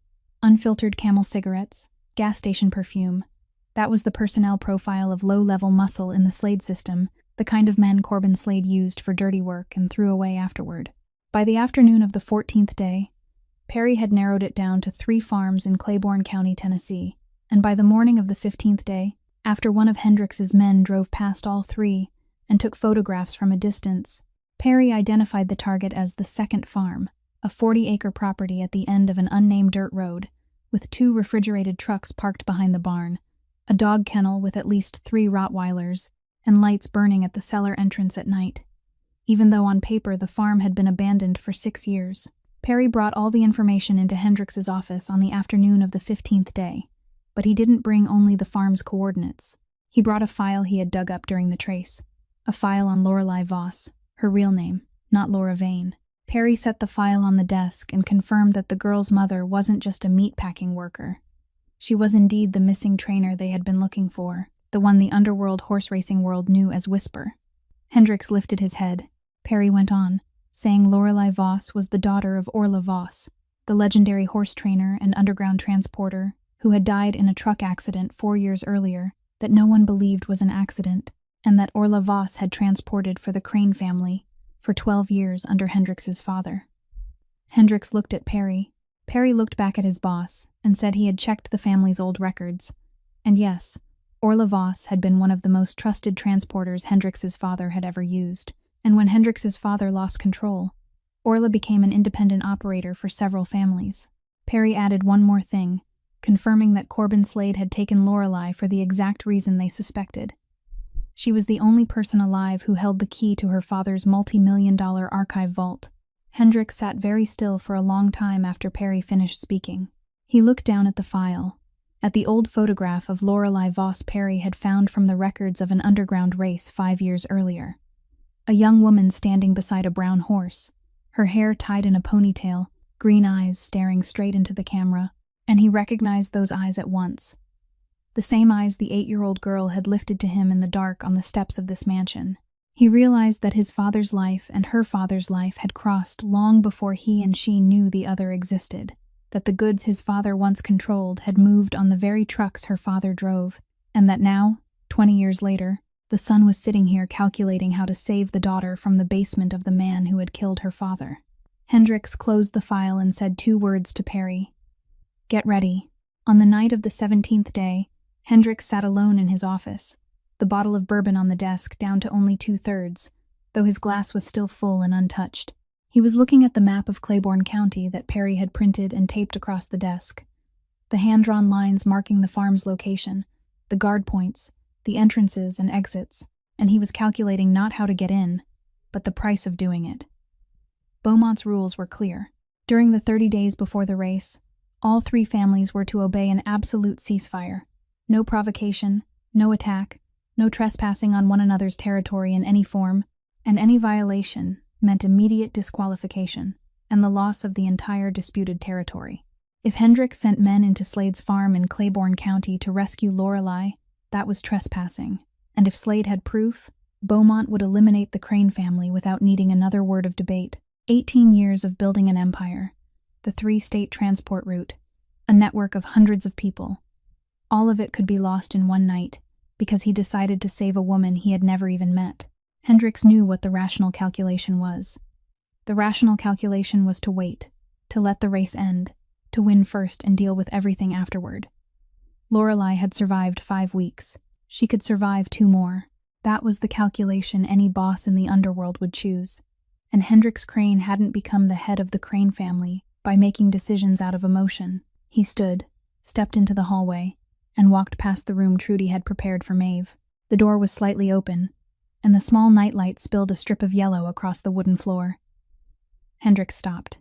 unfiltered Camel cigarettes, gas station perfume. That was the personnel profile of low-level muscle in the Slade system, the kind of men Corbin Slade used for dirty work and threw away afterward. By the afternoon of the 14th day, Perry had narrowed it down to 3 farms in Claiborne County, Tennessee, and by the morning of the 15th day, after one of Hendrix's men drove past all 3 and took photographs from a distance, Perry identified the target as the second farm, a 40-acre property at the end of an unnamed dirt road, with 2 refrigerated trucks parked behind the barn, a dog kennel with at least 3 Rottweilers, and lights burning at the cellar entrance at night. Even though on paper the farm had been abandoned for 6 years, Perry brought all the information into Hendrix's office on the afternoon of the 15th day, but he didn't bring only the farm's coordinates. He brought a file he had dug up during the trace, a file on Lorelei Voss, her real name, not Laura Vane. Perry set the file on the desk and confirmed that the girl's mother wasn't just a meatpacking worker. She was indeed the missing trainer they had been looking for, the one the Underworld horse racing world knew as Whisper. Hendrix lifted his head. Perry went on, saying Lorelei Voss was the daughter of Orla Voss, the legendary horse trainer and underground transporter who had died in a truck accident 4 years earlier that no one believed was an accident, and that Orla Voss had transported for the Crane family for 12 years under Hendrix's father. Hendrix looked at Perry. Perry looked back at his boss and said he had checked the family's old records. And yes, Orla Voss had been one of the most trusted transporters Hendrix's father had ever used. And when Hendrix's father lost control, Orla became an independent operator for several families. Perry added one more thing, confirming that Corbin Slade had taken Lorelei for the exact reason they suspected. She was the only person alive who held the key to her father's multi-million-dollar archive vault. Hendrix sat very still for a long time after Perry finished speaking. He looked down at the file, at the old photograph of Lorelei Voss Perry had found from the records of an underground race 5 years earlier. A young woman standing beside a brown horse, her hair tied in a ponytail, green eyes staring straight into the camera, and he recognized those eyes at once. The same eyes the 8-year-old girl had lifted to him in the dark on the steps of this mansion. He realized that his father's life and her father's life had crossed long before he and she knew the other existed, that the goods his father once controlled had moved on the very trucks her father drove, and that now, 20 years later, the son was sitting here calculating how to save the daughter from the basement of the man who had killed her father. Hendrix closed the file and said 2 words to Perry. "Get ready." On the night of the 17th day, Hendrix sat alone in his office, the bottle of bourbon on the desk down to only 2/3, though his glass was still full and untouched. He was looking at the map of Claiborne County that Perry had printed and taped across the desk. The hand-drawn lines marking the farm's location, the guard points, the entrances and exits, and he was calculating not how to get in, but the price of doing it. Beaumont's rules were clear. During the 30 days before the race, all 3 families were to obey an absolute ceasefire. No provocation, no attack, no trespassing on one another's territory in any form, and any violation meant immediate disqualification and the loss of the entire disputed territory. If Hendrix sent men into Slade's farm in Claiborne County to rescue Lorelei, that was trespassing, and if Slade had proof, Beaumont would eliminate the Crane family without needing another word of debate. 18 years of building an empire, the 3-state transport route, a network of hundreds of people. All of it could be lost in one night, because he decided to save a woman he had never even met. Hendrix knew what the rational calculation was. The rational calculation was to wait, to let the race end, to win first and deal with everything afterward. Lorelei had survived 5 weeks. She could survive 2 more. That was the calculation any boss in the Underworld would choose. And Hendrix Crane hadn't become the head of the Crane family by making decisions out of emotion. He stood, stepped into the hallway, and walked past the room Trudy had prepared for Maeve. The door was slightly open, and the small nightlight spilled a strip of yellow across the wooden floor. Hendrix stopped.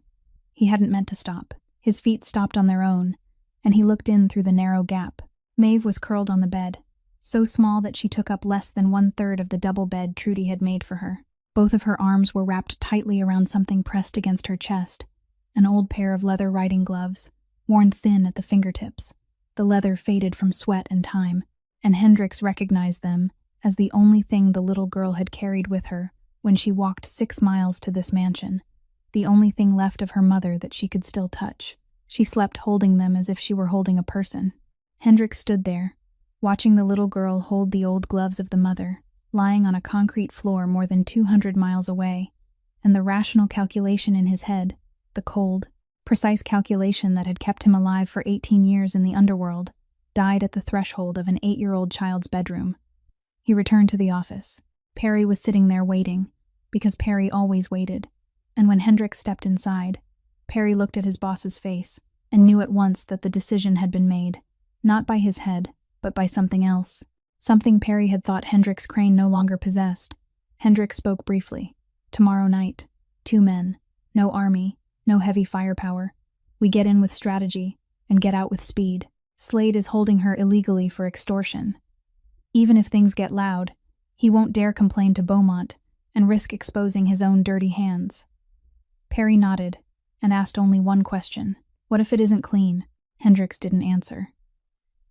He hadn't meant to stop. His feet stopped on their own, and he looked in through the narrow gap. Maeve was curled on the bed, so small that she took up less than 1/3 of the double bed Trudy had made for her. Both of her arms were wrapped tightly around something pressed against her chest, an old pair of leather riding gloves, worn thin at the fingertips. The leather faded from sweat and time, and Hendricks recognized them as the only thing the little girl had carried with her when she walked 6 miles to this mansion, the only thing left of her mother that she could still touch. She slept holding them as if she were holding a person. Hendricks stood there, watching the little girl hold the old gloves of the mother, lying on a concrete floor more than 200 miles away, and the rational calculation in his head, the cold, precise calculation that had kept him alive for 18 years in the underworld, died at the threshold of an 8-year-old child's bedroom. He returned to the office. Perry was sitting there waiting, because Perry always waited, and when Hendricks stepped inside, Perry looked at his boss's face and knew at once that the decision had been made, not by his head, but by something else. Something Perry had thought Hendricks Crane no longer possessed. Hendricks spoke briefly. Tomorrow night, 2 men, no army, no heavy firepower. We get in with strategy and get out with speed. Slade is holding her illegally for extortion. Even if things get loud, he won't dare complain to Beaumont and risk exposing his own dirty hands. Perry nodded and asked only one question. What if it isn't clean? Hendricks didn't answer.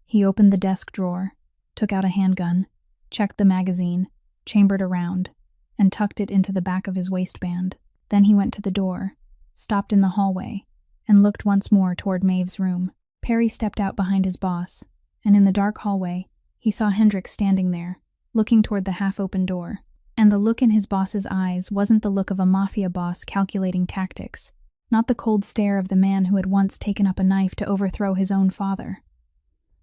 He opened the desk drawer, took out a handgun, checked the magazine, chambered around, and tucked it into the back of his waistband. Then he went to the door, stopped in the hallway, and looked once more toward Maeve's room. Perry stepped out behind his boss, and in the dark hallway, he saw Hendricks standing there, looking toward the half-open door. And the look in his boss's eyes wasn't the look of a mafia boss calculating tactics, not the cold stare of the man who had once taken up a knife to overthrow his own father,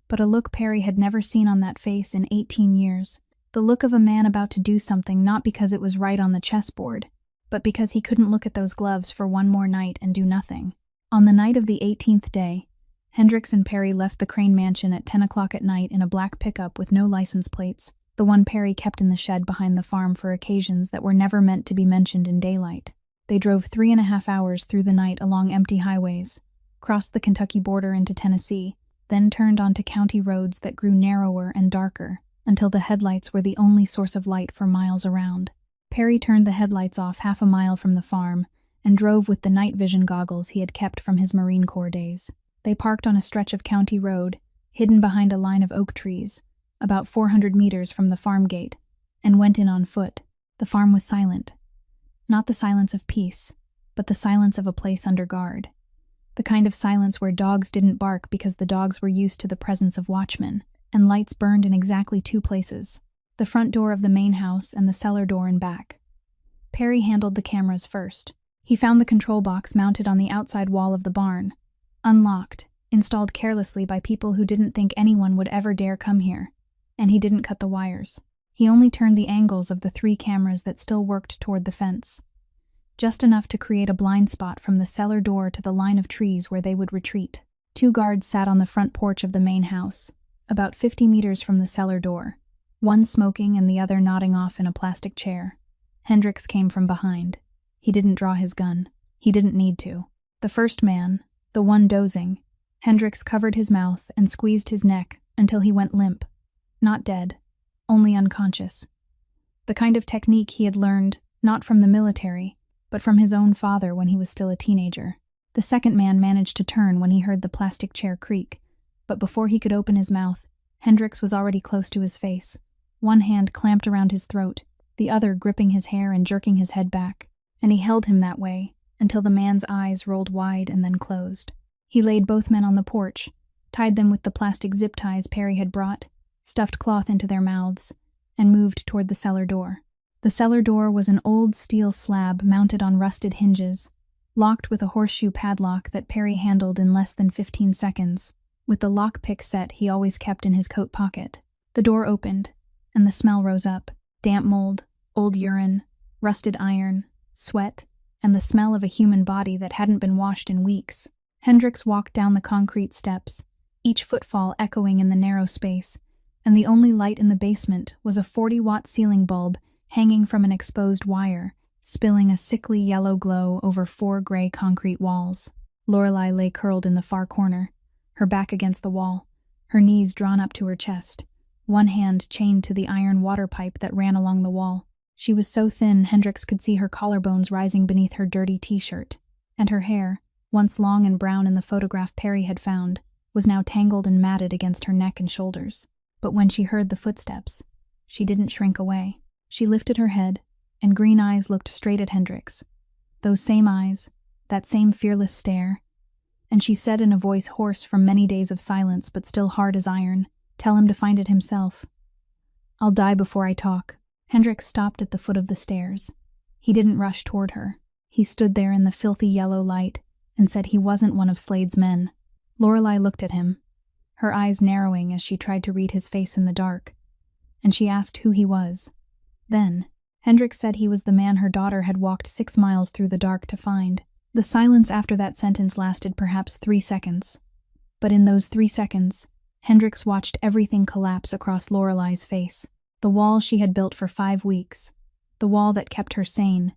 but a look Perry had never seen on that face in 18 years, the look of a man about to do something not because it was right on the chessboard, but because he couldn't look at those gloves for one more night and do nothing. On the night of the 18th day, Hendricks and Perry left the Crane mansion at 10 o'clock at night in a black pickup with no license plates, the one Perry kept in the shed behind the farm for occasions that were never meant to be mentioned in daylight. They drove 3.5 hours through the night along empty highways, crossed the Kentucky border into Tennessee, then turned onto county roads that grew narrower and darker until the headlights were the only source of light for miles around. Perry turned the headlights off half a mile from the farm and drove with the night vision goggles he had kept from his Marine Corps days. They parked on a stretch of county road, hidden behind a line of oak trees, about 400 meters from the farm gate, and went in on foot. The farm was silent. Not the silence of peace, but the silence of a place under guard. The kind of silence where dogs didn't bark because the dogs were used to the presence of watchmen, and lights burned in exactly 2 places, the front door of the main house and the cellar door in back. Perry handled the cameras first. He found the control box mounted on the outside wall of the barn, unlocked, installed carelessly by people who didn't think anyone would ever dare come here, and he didn't cut the wires. He only turned the angles of the 3 cameras that still worked toward the fence, just enough to create a blind spot from the cellar door to the line of trees where they would retreat. 2 guards sat on the front porch of the main house, about 50 meters from the cellar door, one smoking and the other nodding off in a plastic chair. Hendricks came from behind. He didn't draw his gun. He didn't need to. The first man, the one dozing, Hendricks covered his mouth and squeezed his neck until he went limp. Not dead, only unconscious. The kind of technique he had learned, not from the military, but from his own father when he was still a teenager. The second man managed to turn when he heard the plastic chair creak, but before he could open his mouth, Hendricks was already close to his face, one hand clamped around his throat, the other gripping his hair and jerking his head back, and he held him that way until the man's eyes rolled wide and then closed. He laid both men on the porch, tied them with the plastic zip ties Perry had brought, stuffed cloth into their mouths, and moved toward the cellar door. The cellar door was an old steel slab mounted on rusted hinges, locked with a horseshoe padlock that Perry handled in less than 15 seconds, with the lockpick set he always kept in his coat pocket. The door opened, and the smell rose up. Damp mold, old urine, rusted iron, sweat, and the smell of a human body that hadn't been washed in weeks. Hendricks walked down the concrete steps, each footfall echoing in the narrow space, and the only light in the basement was a 40-watt ceiling bulb hanging from an exposed wire, spilling a sickly yellow glow over 4 gray concrete walls. Lorelei lay curled in the far corner, her back against the wall, her knees drawn up to her chest, one hand chained to the iron water pipe that ran along the wall. She was so thin Hendrix could see her collarbones rising beneath her dirty t-shirt, and her hair, once long and brown in the photograph Perry had found, was now tangled and matted against her neck and shoulders. But when she heard the footsteps, she didn't shrink away. She lifted her head, and green eyes looked straight at Hendrix. Those same eyes, that same fearless stare. And she said in a voice hoarse from many days of silence but still hard as iron, "Tell him to find it himself. I'll die before I talk." Hendrix stopped at the foot of the stairs. He didn't rush toward her. He stood there in the filthy yellow light and said he wasn't one of Slade's men. Lorelei looked at him, her eyes narrowing as she tried to read his face in the dark, and she asked who he was. Then, Hendrix said he was the man her daughter had walked 6 miles through the dark to find. The silence after that sentence lasted perhaps 3 seconds. But in those 3 seconds, Hendrix watched everything collapse across Lorelei's face. The wall she had built for 5 weeks. The wall that kept her sane,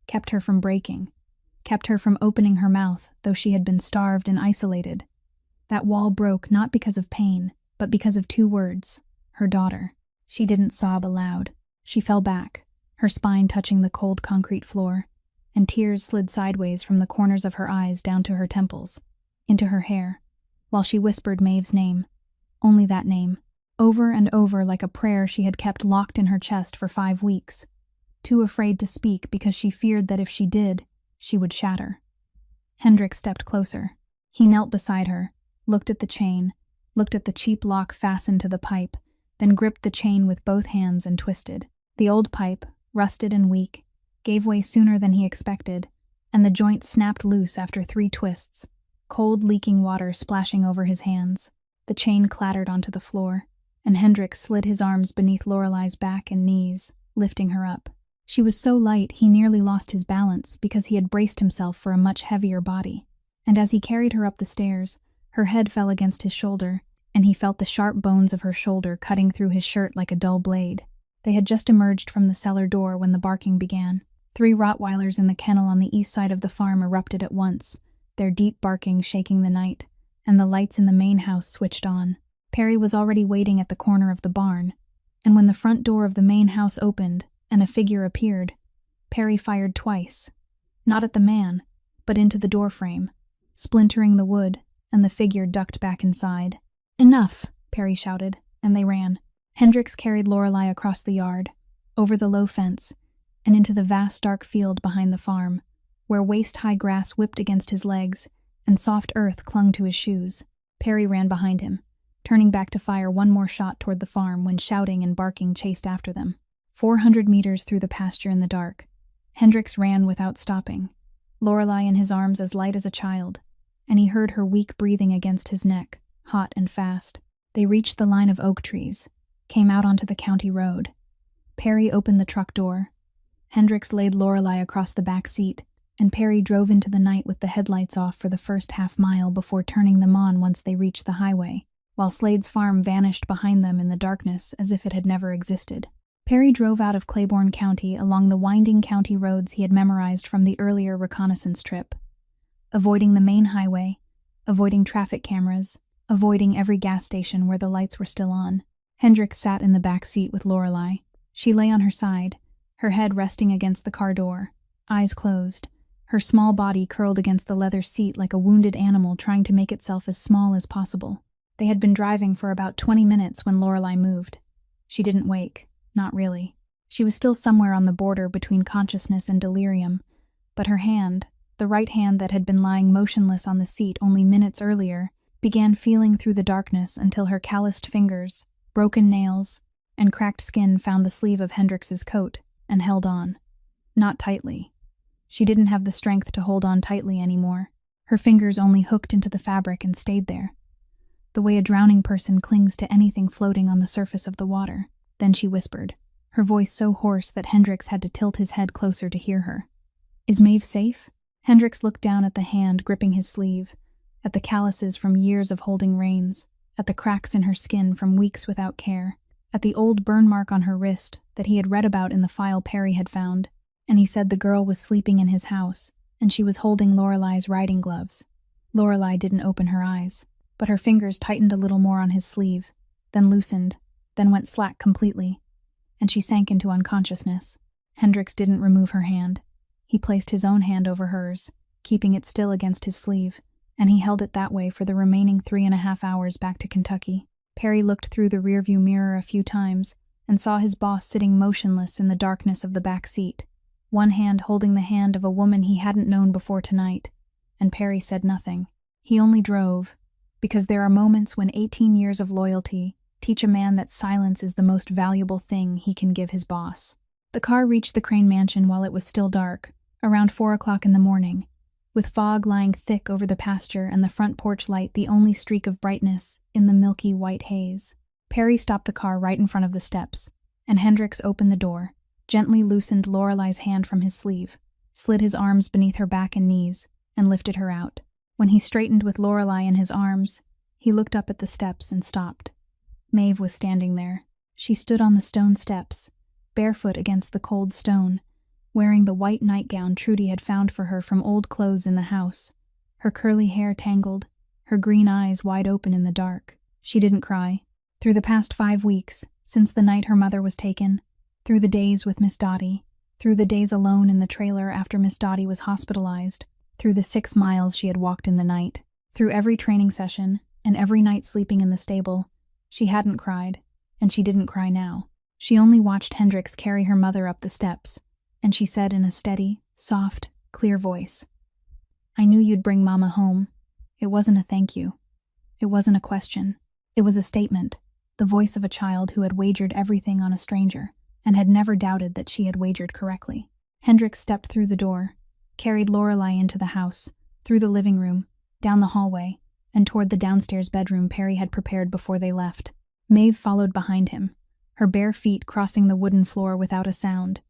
kept her from breaking, kept her from opening her mouth, though she had been starved and isolated. That wall broke not because of pain, but because of 2 words, her daughter. She didn't sob aloud. She fell back, her spine touching the cold concrete floor, and tears slid sideways from the corners of her eyes down to her temples, into her hair, while she whispered Maeve's name, only that name, over and over like a prayer she had kept locked in her chest for 5 weeks, too afraid to speak because she feared that if she did, she would shatter. Hendrix stepped closer. He knelt beside her, looked at the chain, looked at the cheap lock fastened to the pipe, then gripped the chain with both hands and twisted. The old pipe, rusted and weak, gave way sooner than he expected, and the joint snapped loose after 3 twists, cold leaking water splashing over his hands. The chain clattered onto the floor, and Hendrix slid his arms beneath Lorelei's back and knees, lifting her up. She was so light he nearly lost his balance because he had braced himself for a much heavier body. And as he carried her up the stairs, her head fell against his shoulder, and he felt the sharp bones of her shoulder cutting through his shirt like a dull blade. They had just emerged from the cellar door when the barking began. 3 Rottweilers in the kennel on the east side of the farm erupted at once, their deep barking shaking the night, and the lights in the main house switched on. Perry was already waiting at the corner of the barn, and when the front door of the main house opened and a figure appeared, Perry fired twice, not at the man, but into the doorframe, splintering the wood, and the figure ducked back inside. "Enough!" Perry shouted, and they ran. Hendrix carried Lorelei across the yard, over the low fence, and into the vast dark field behind the farm, where waist-high grass whipped against his legs and soft earth clung to his shoes. Perry ran behind him, turning back to fire one more shot toward the farm when shouting and barking chased after them. 400 meters through the pasture in the dark, Hendrix ran without stopping, Lorelei in his arms as light as a child, and he heard her weak breathing against his neck, hot and fast. They reached the line of oak trees, came out onto the county road. Perry opened the truck door. Hendrix laid Lorelei across the back seat, and Perry drove into the night with the headlights off for the first half-mile before turning them on once they reached the highway, while Slade's farm vanished behind them in the darkness as if it had never existed. Perry drove out of Claiborne County along the winding county roads he had memorized from the earlier reconnaissance trip, avoiding the main highway, avoiding traffic cameras, avoiding every gas station where the lights were still on. Hendrix sat in the back seat with Lorelei. She lay on her side, her head resting against the car door, eyes closed, her small body curled against the leather seat like a wounded animal trying to make itself as small as possible. They had been driving for about 20 minutes when Lorelei moved. She didn't wake, not really. She was still somewhere on the border between consciousness and delirium, but her hand, the right hand that had been lying motionless on the seat only minutes earlier, began feeling through the darkness until her calloused fingers, broken nails, and cracked skin found the sleeve of Hendrix's coat and held on. Not tightly. She didn't have the strength to hold on tightly anymore. Her fingers only hooked into the fabric and stayed there, the way a drowning person clings to anything floating on the surface of the water. Then she whispered, her voice so hoarse that Hendrix had to tilt his head closer to hear her. "Is Maeve safe?" Hendrix looked down at the hand gripping his sleeve, at the calluses from years of holding reins, at the cracks in her skin from weeks without care, at the old burn mark on her wrist that he had read about in the file Perry had found, and he said the girl was sleeping in his house, and she was holding Lorelei's riding gloves. Lorelei didn't open her eyes, but her fingers tightened a little more on his sleeve, then loosened, then went slack completely, and she sank into unconsciousness. Hendricks didn't remove her hand. He placed his own hand over hers, keeping it still against his sleeve, and he held it that way for the remaining 3.5 hours back to Kentucky. Perry looked through the rearview mirror a few times and saw his boss sitting motionless in the darkness of the back seat, one hand holding the hand of a woman he hadn't known before tonight, and Perry said nothing. He only drove, because there are moments when 18 years of loyalty teach a man that silence is the most valuable thing he can give his boss. The car reached the Crane mansion while it was still dark, around 4 o'clock in the morning, with fog lying thick over the pasture and the front porch light the only streak of brightness in the milky white haze. Perry stopped the car right in front of the steps, and Hendricks opened the door, gently loosened Lorelei's hand from his sleeve, slid his arms beneath her back and knees, and lifted her out. When he straightened with Lorelei in his arms, he looked up at the steps and stopped. Maeve was standing there. She stood on the stone steps, barefoot against the cold stone, wearing the white nightgown Trudy had found for her from old clothes in the house, her curly hair tangled, her green eyes wide open in the dark. She didn't cry. Through the past 5 weeks, since the night her mother was taken, through the days with Miss Dottie, through the days alone in the trailer after Miss Dottie was hospitalized, through the 6 miles she had walked in the night, through every training session and every night sleeping in the stable, she hadn't cried, and she didn't cry now. She only watched Hendricks carry her mother up the steps, and she said in a steady, soft, clear voice, "I knew you'd bring Mama home. It wasn't a thank you. It wasn't a question. It was a statement, the voice of a child who had wagered everything on a stranger, and had never doubted that she had wagered correctly." Hendricks stepped through the door, carried Lorelei into the house, through the living room, down the hallway, and toward the downstairs bedroom Perry had prepared before they left. Maeve followed behind him, her bare feet crossing the wooden floor without a sound,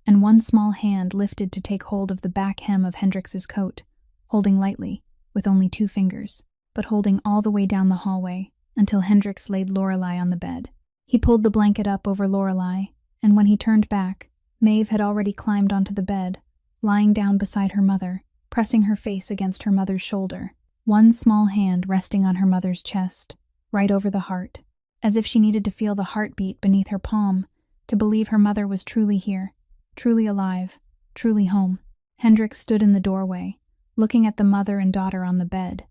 and one small hand lifted to take hold of the back hem of Hendricks's coat, holding lightly, with only 2 fingers, but holding all the way down the hallway until Hendricks laid Lorelei on the bed. He pulled the blanket up over Lorelei, and when he turned back, Maeve had already climbed onto the bed, lying down beside her mother, pressing her face against her mother's shoulder, one small hand resting on her mother's chest, right over the heart, as if she needed to feel the heartbeat beneath her palm to believe her mother was truly here, truly alive, truly home. Hendricks stood in the doorway, looking at the mother and daughter on the bed,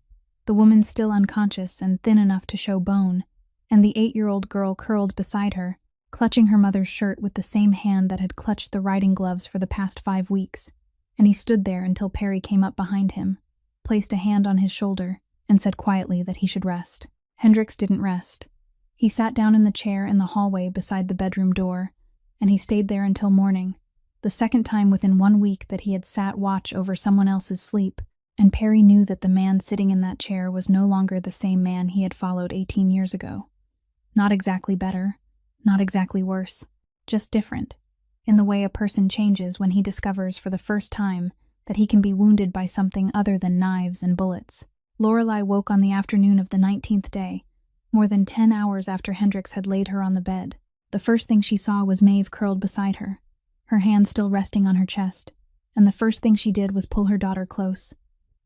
the woman still unconscious and thin enough to show bone, and the 8-year-old girl curled beside her, clutching her mother's shirt with the same hand that had clutched the riding gloves for the past 5 weeks. And he stood there until Perry came up behind him, placed a hand on his shoulder, and said quietly that he should rest. Hendricks didn't rest. He sat down in the chair in the hallway beside the bedroom door, and he stayed there until morning, the second time within 1 week that he had sat watch over someone else's sleep, and Perry knew that the man sitting in that chair was no longer the same man he had followed 18 years ago. Not exactly better, not exactly worse, just different, in the way a person changes when he discovers for the first time that he can be wounded by something other than knives and bullets. Lorelei woke on the afternoon of the 19th day, more than 10 hours after Hendricks had laid her on the bed. The first thing she saw was Maeve curled beside her, her hand still resting on her chest, and the first thing she did was pull her daughter close,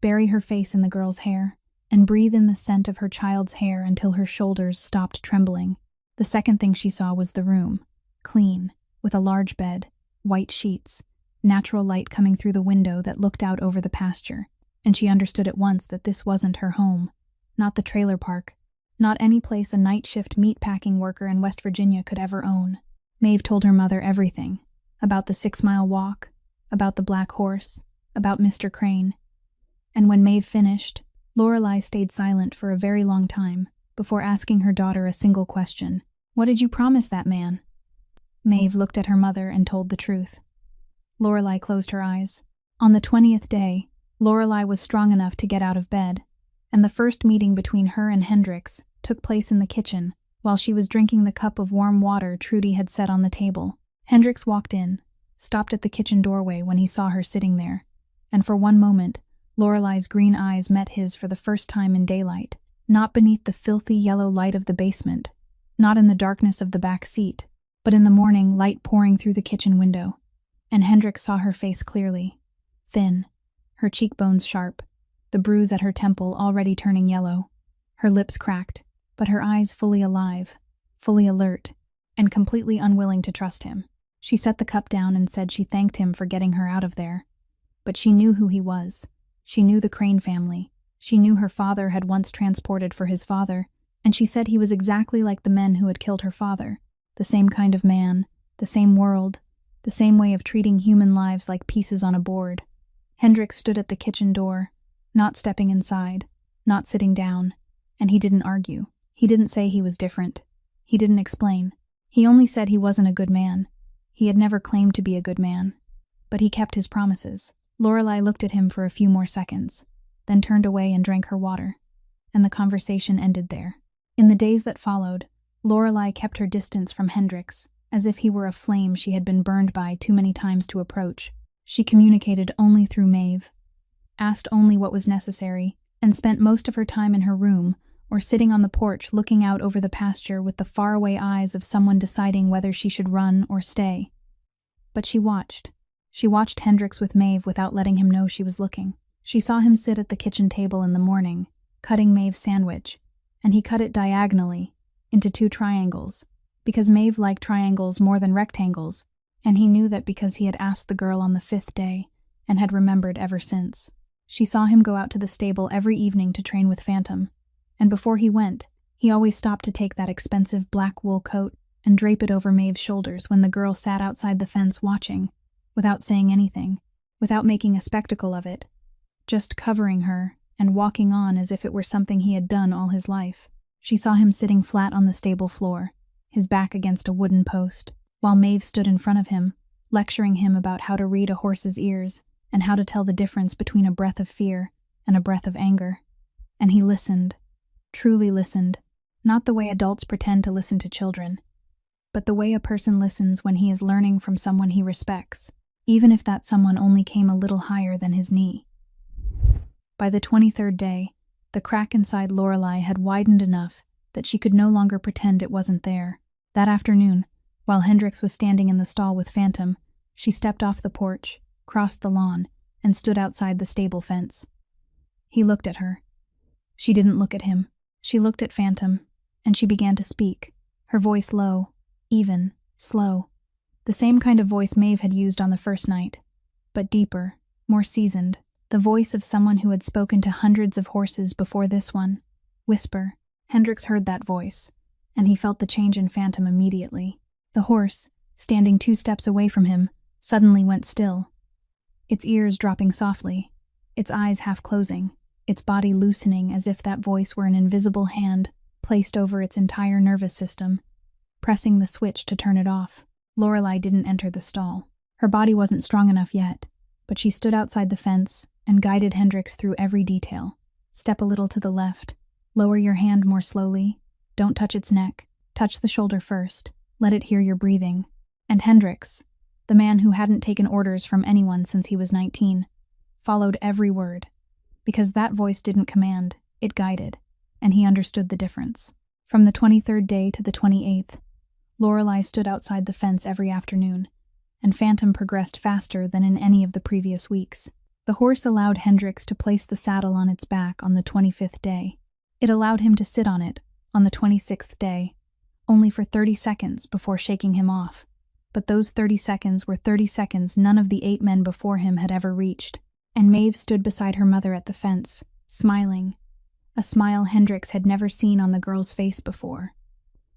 bury her face in the girl's hair, and breathe in the scent of her child's hair until her shoulders stopped trembling. The second thing she saw was the room, clean, with a large bed, white sheets, natural light coming through the window that looked out over the pasture, and she understood at once that this wasn't her home, not the trailer park, not any place a night shift meatpacking worker in West Virginia could ever own. Maeve told her mother everything, about the 6-mile walk, about the black horse, about Mr. Crane. And when Maeve finished, Lorelei stayed silent for a very long time before asking her daughter a single question. "What did you promise that man?" Maeve looked at her mother and told the truth. Lorelei closed her eyes. On the 20th day, Lorelei was strong enough to get out of bed, and the first meeting between her and Hendricks took place in the kitchen while she was drinking the cup of warm water Trudy had set on the table. Hendricks walked in, stopped at the kitchen doorway when he saw her sitting there, and for one moment, Lorelei's green eyes met his for the first time in daylight, not beneath the filthy yellow light of the basement, not in the darkness of the back seat, but in the morning light pouring through the kitchen window. And Hendricks saw her face clearly, thin, her cheekbones sharp, the bruise at her temple already turning yellow, her lips cracked, but her eyes fully alive, fully alert, and completely unwilling to trust him. She set the cup down and said she thanked him for getting her out of there. But she knew who he was. She knew the Crane family. She knew her father had once transported for his father, and she said he was exactly like the men who had killed her father. The same kind of man, the same world, the same way of treating human lives like pieces on a board. Hendricks stood at the kitchen door, not stepping inside, not sitting down, and he didn't argue. He didn't say he was different. He didn't explain. He only said he wasn't a good man. He had never claimed to be a good man. But he kept his promises. Lorelei looked at him for a few more seconds, then turned away and drank her water, and the conversation ended there. In the days that followed, Lorelei kept her distance from Hendricks, as if he were a flame she had been burned by too many times to approach. She communicated only through Maeve, asked only what was necessary, and spent most of her time in her room or sitting on the porch looking out over the pasture with the faraway eyes of someone deciding whether she should run or stay. But she watched. She watched Hendricks with Maeve without letting him know she was looking. She saw him sit at the kitchen table in the morning, cutting Maeve's sandwich, and he cut it diagonally, into 2 triangles, because Maeve liked triangles more than rectangles, and he knew that because he had asked the girl on the 5th day, and had remembered ever since. She saw him go out to the stable every evening to train with Phantom, and before he went, he always stopped to take that expensive black wool coat and drape it over Maeve's shoulders when the girl sat outside the fence watching, without saying anything, without making a spectacle of it, just covering her and walking on as if it were something he had done all his life. She saw him sitting flat on the stable floor, his back against a wooden post, while Maeve stood in front of him, lecturing him about how to read a horse's ears and how to tell the difference between a breath of fear and a breath of anger. And he listened, truly listened, not the way adults pretend to listen to children, but the way a person listens when he is learning from someone he respects, even if that someone only came a little higher than his knee. By the 23rd day, the crack inside Lorelei had widened enough that she could no longer pretend it wasn't there. That afternoon, while Hendricks was standing in the stall with Phantom, she stepped off the porch, crossed the lawn, and stood outside the stable fence. He looked at her. She didn't look at him. She looked at Phantom, and she began to speak, her voice low, even, slow. The same kind of voice Maeve had used on the first night, but deeper, more seasoned, the voice of someone who had spoken to hundreds of horses before this one. Whisper. Hendricks heard that voice, and he felt the change in Phantom immediately. The horse, standing 2 steps away from him, suddenly went still, its ears dropping softly, its eyes half closing, its body loosening as if that voice were an invisible hand placed over its entire nervous system, pressing the switch to turn it off. Lorelei didn't enter the stall. Her body wasn't strong enough yet, but she stood outside the fence and guided Hendricks through every detail. Step a little to the left. Lower your hand more slowly. Don't touch its neck. Touch the shoulder first. Let it hear your breathing. And Hendricks, the man who hadn't taken orders from anyone since he was 19, followed every word. Because that voice didn't command, it guided, and he understood the difference. From the 23rd day to the 28th, Lorelei stood outside the fence every afternoon, and Phantom progressed faster than in any of the previous weeks. The horse allowed Hendricks to place the saddle on its back on the 25th day. It allowed him to sit on it on the 26th day, only for 30 seconds before shaking him off. But those 30 seconds were 30 seconds none of the 8 men before him had ever reached, and Maeve stood beside her mother at the fence, smiling, a smile Hendricks had never seen on the girl's face before,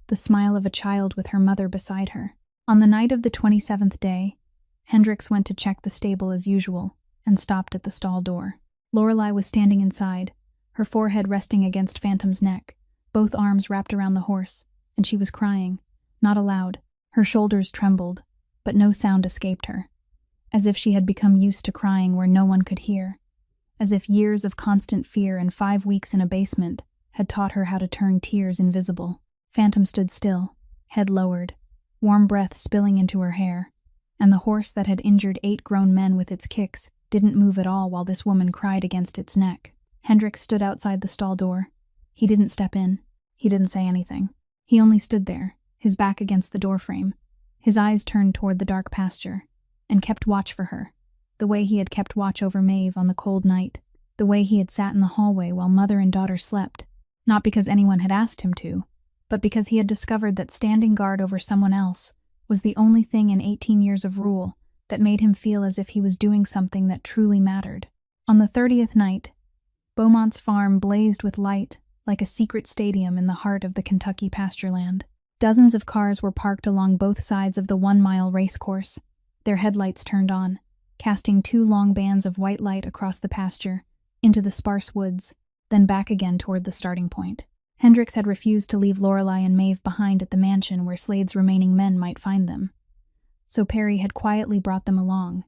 the smile of a child with her mother beside her. On the night of the 27th day, Hendricks went to check the stable as usual and stopped at the stall door. Lorelei was standing inside, her forehead resting against Phantom's neck, both arms wrapped around the horse, and she was crying, not aloud. Her shoulders trembled, but no sound escaped her, as if she had become used to crying where no one could hear, as if years of constant fear and 5 weeks in a basement had taught her how to turn tears invisible. Phantom stood still, head lowered, warm breath spilling into her hair, and the horse that had injured 8 grown men with its kicks didn't move at all while this woman cried against its neck. Hendricks stood outside the stall door. He didn't step in. He didn't say anything. He only stood there, his back against the doorframe, his eyes turned toward the dark pasture, and kept watch for her, the way he had kept watch over Maeve on the cold night, the way he had sat in the hallway while mother and daughter slept, not because anyone had asked him to, but because he had discovered that standing guard over someone else was the only thing in 18 years of rule that made him feel as if he was doing something that truly mattered. On the 30th night, Beaumont's farm blazed with light like a secret stadium in the heart of the Kentucky pastureland. Dozens of cars were parked along both sides of the 1-mile racecourse, their headlights turned on, casting 2 long bands of white light across the pasture, into the sparse woods, then back again toward the starting point. Hendricks had refused to leave Lorelei and Maeve behind at the mansion where Slade's remaining men might find them, so Perry had quietly brought them along,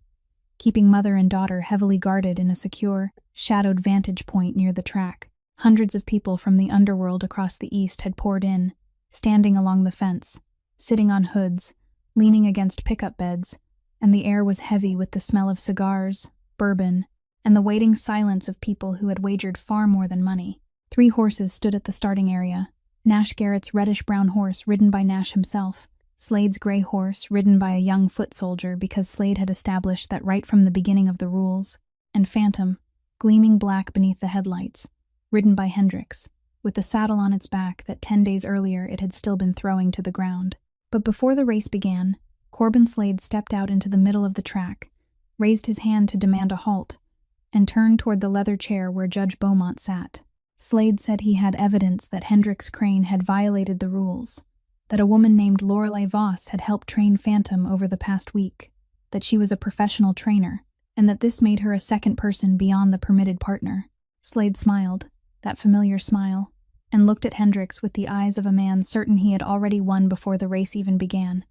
keeping mother and daughter heavily guarded in a secure, shadowed vantage point near the track. Hundreds of people from the underworld across the east had poured in, standing along the fence, sitting on hoods, leaning against pickup beds, and the air was heavy with the smell of cigars, bourbon, and the waiting silence of people who had wagered far more than money. 3 horses stood at the starting area: Nash Garrett's reddish-brown horse ridden by Nash himself, Slade's gray horse ridden by a young foot soldier because Slade had established that right from the beginning of the rules, and Phantom, gleaming black beneath the headlights, ridden by Hendricks, with the saddle on its back that 10 days earlier it had still been throwing to the ground. But before the race began, Corbin Slade stepped out into the middle of the track, raised his hand to demand a halt, and turned toward the leather chair where Judge Beaumont sat. Slade said he had evidence that Hendricks Crane had violated the rules, that a woman named Lorelei Voss had helped train Phantom over the past week, that she was a professional trainer, and that this made her a second person beyond the permitted partner. Slade smiled, that familiar smile, and looked at Hendricks with the eyes of a man certain he had already won before the race even began.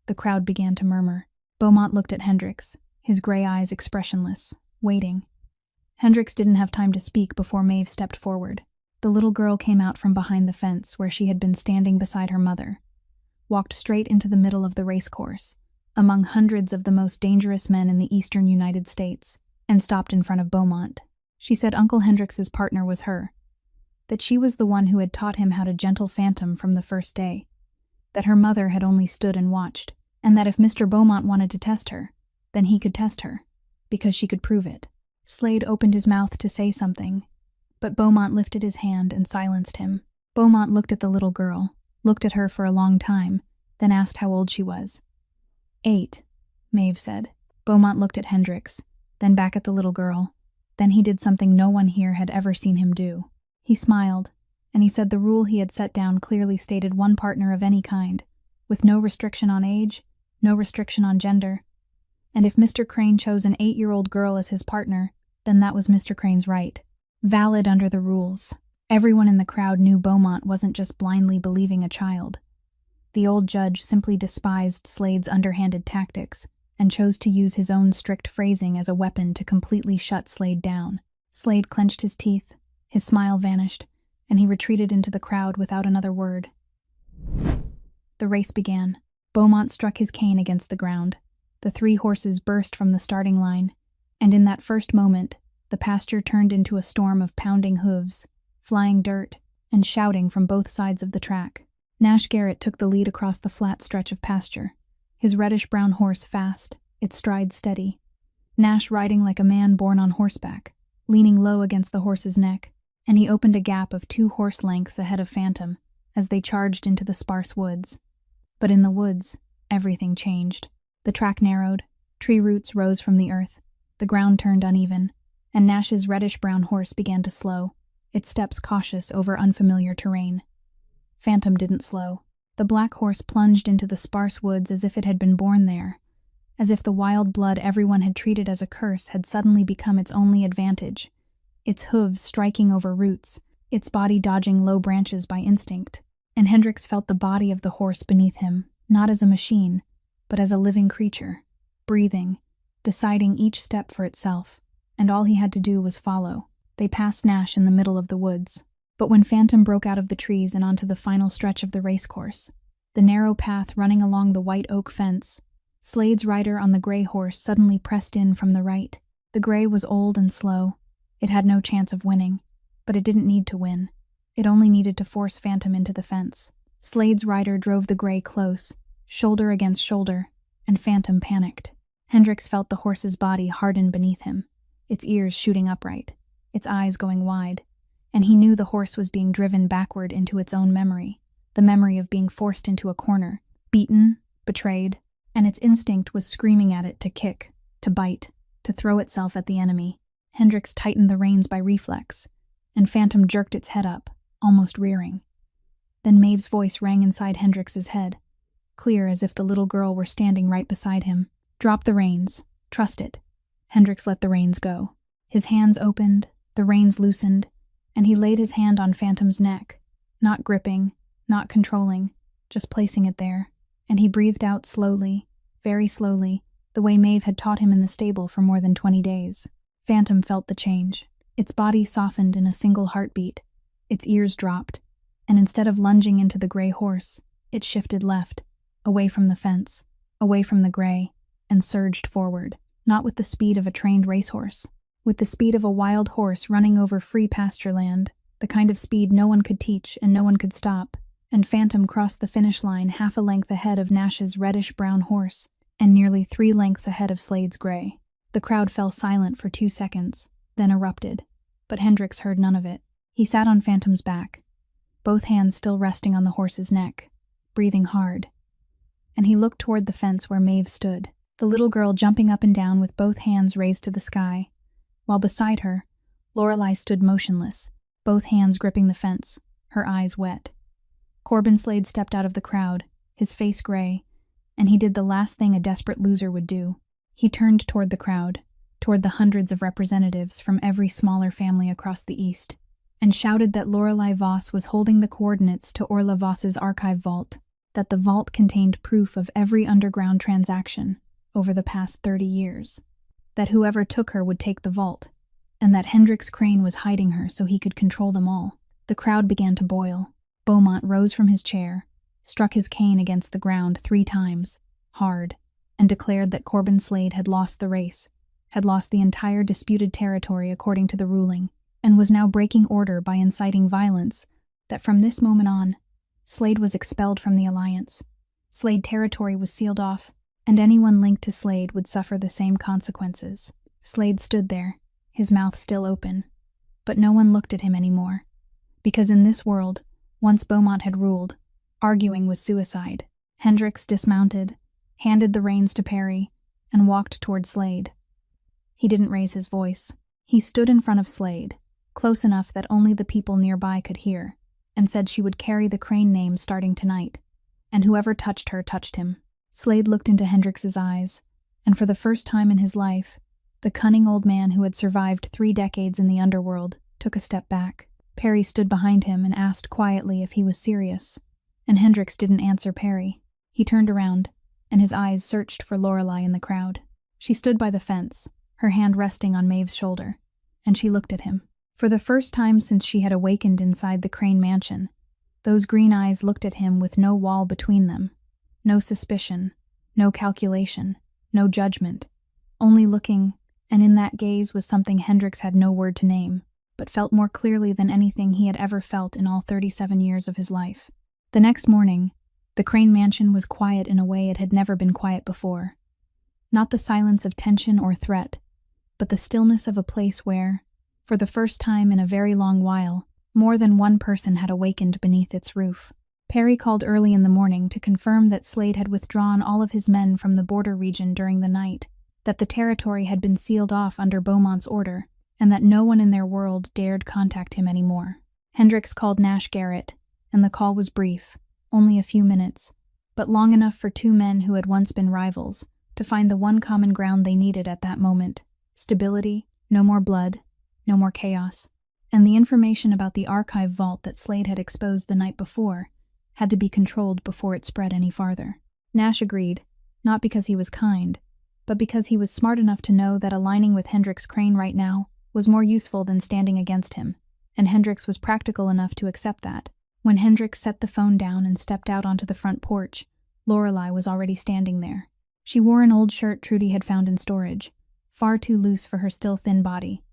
The crowd began to murmur. Beaumont looked at Hendricks, his gray eyes expressionless, waiting. Hendricks didn't have time to speak before Maeve stepped forward. The little girl came out from behind the fence where she had been standing beside her mother, walked straight into the middle of the racecourse, among hundreds of the most dangerous men in the eastern United States, and stopped in front of Beaumont. She said Uncle Hendricks's partner was her, that she was the one who had taught him how to gentle Phantom from the first day, that her mother had only stood and watched, and that if Mr. Beaumont wanted to test her, then he could test her, because she could prove it. Slade opened his mouth to say something, but Beaumont lifted his hand and silenced him. Beaumont looked at the little girl, looked at her for a long time, then asked how old she was. 8, Maeve said. Beaumont looked at Hendricks, then back at the little girl. Then he did something no one here had ever seen him do. He smiled, and he said the rule he had set down clearly stated one partner of any kind, with no restriction on age, no restriction on gender. And if Mr. Crane chose an 8-year-old girl as his partner, then that was Mr. Crane's right. Valid under the rules. Everyone in the crowd knew Beaumont wasn't just blindly believing a child. The old judge simply despised Slade's underhanded tactics and chose to use his own strict phrasing as a weapon to completely shut Slade down. Slade clenched his teeth, his smile vanished, and he retreated into the crowd without another word. The race began. Beaumont struck his cane against the ground. The 3 horses burst from the starting line, and in that first moment, the pasture turned into a storm of pounding hooves, flying dirt, and shouting from both sides of the track. Nash Garrett took the lead across the flat stretch of pasture, his reddish-brown horse fast, its stride steady. Nash riding like a man born on horseback, leaning low against the horse's neck, and he opened a gap of 2 horse lengths ahead of Phantom as they charged into the sparse woods. But in the woods, everything changed. The track narrowed, tree roots rose from the earth, the ground turned uneven, and Nash's reddish-brown horse began to slow, its steps cautious over unfamiliar terrain. Phantom didn't slow. The black horse plunged into the sparse woods as if it had been born there, as if the wild blood everyone had treated as a curse had suddenly become its only advantage, its hooves striking over roots, its body dodging low branches by instinct. And Hendricks felt the body of the horse beneath him, not as a machine, but as a living creature, breathing, deciding each step for itself, and all he had to do was follow. They passed Nash in the middle of the woods. But when Phantom broke out of the trees and onto the final stretch of the racecourse, the narrow path running along the white oak fence, Slade's rider on the gray horse suddenly pressed in from the right. The gray was old and slow. It had no chance of winning, but it didn't need to win. It only needed to force Phantom into the fence. Slade's rider drove the gray close, shoulder against shoulder, and Phantom panicked. Hendricks felt the horse's body harden beneath him, its ears shooting upright, its eyes going wide, and he knew the horse was being driven backward into its own memory, the memory of being forced into a corner, beaten, betrayed, and its instinct was screaming at it to kick, to bite, to throw itself at the enemy. Hendrix tightened the reins by reflex, and Phantom jerked its head up, almost rearing. Then Maeve's voice rang inside Hendrix's head, clear as if the little girl were standing right beside him. "Drop the reins. Trust it." Hendrix let the reins go. His hands opened, the reins loosened, and he laid his hand on Phantom's neck, not gripping, not controlling, just placing it there, and he breathed out slowly, very slowly, the way Maeve had taught him in the stable for more than 20 days. Phantom felt the change. Its body softened in a single heartbeat, its ears dropped, and instead of lunging into the gray horse, it shifted left, away from the fence, away from the gray, and surged forward, not with the speed of a trained racehorse, with the speed of a wild horse running over free pasture land, the kind of speed no one could teach and no one could stop, and Phantom crossed the finish line half a length ahead of Nash's reddish-brown horse, and nearly 3 lengths ahead of Slade's gray. The crowd fell silent for 2 seconds, then erupted, but Hendrix heard none of it. He sat on Phantom's back, both hands still resting on the horse's neck, breathing hard, and he looked toward the fence where Maeve stood, the little girl jumping up and down with both hands raised to the sky, while beside her, Lorelei stood motionless, both hands gripping the fence, her eyes wet. Corbin Slade stepped out of the crowd, his face gray, and he did the last thing a desperate loser would do. He turned toward the crowd, toward the hundreds of representatives from every smaller family across the East, and shouted that Lorelei Voss was holding the coordinates to Orla Voss's archive vault, that the vault contained proof of every underground transaction over the past 30 years, that whoever took her would take the vault, and that Hendrix Crane was hiding her so he could control them all. The crowd began to boil. Beaumont rose from his chair, struck his cane against the ground 3 times, hard, and declared that Corbin Slade had lost the race, had lost the entire disputed territory according to the ruling, and was now breaking order by inciting violence, that from this moment on, Slade was expelled from the alliance. Slade territory was sealed off, and anyone linked to Slade would suffer the same consequences. Slade stood there, his mouth still open, but no one looked at him anymore, because in this world, once Beaumont had ruled, arguing was suicide. Hendrix dismounted, handed the reins to Perry, and walked toward Slade. He didn't raise his voice. He stood in front of Slade, close enough that only the people nearby could hear, and said she would carry the Crane name starting tonight, and whoever touched her touched him. Slade looked into Hendrix's eyes, and for the first time in his life, the cunning old man who had survived 3 decades in the underworld took a step back. Perry stood behind him and asked quietly if he was serious, and Hendrix didn't answer Perry. He turned around, and his eyes searched for Lorelei in the crowd. She stood by the fence, her hand resting on Maeve's shoulder, and she looked at him. For the first time since she had awakened inside the Crane mansion, those green eyes looked at him with no wall between them, no suspicion, no calculation, no judgment, only looking, and in that gaze was something Hendrix had no word to name, but felt more clearly than anything he had ever felt in all 37 years of his life. The next morning, the Crane mansion was quiet in a way it had never been quiet before. Not the silence of tension or threat, but the stillness of a place where, for the first time in a very long while, more than one person had awakened beneath its roof. Perry called early in the morning to confirm that Slade had withdrawn all of his men from the border region during the night, that the territory had been sealed off under Beaumont's order, and that no one in their world dared contact him anymore. Hendrix called Nash Garrett, and the call was brief, only a few minutes, but long enough for 2 men who had once been rivals to find the one common ground they needed at that moment: stability, no more blood, no more chaos, and the information about the archive vault that Slade had exposed the night before had to be controlled before it spread any farther. Nash agreed, not because he was kind, but because he was smart enough to know that aligning with Hendrix Crane right now was more useful than standing against him, and Hendrix was practical enough to accept that. When Hendrix set the phone down and stepped out onto the front porch, Lorelei was already standing there. She wore an old shirt Trudy had found in storage, far too loose for her still thin body,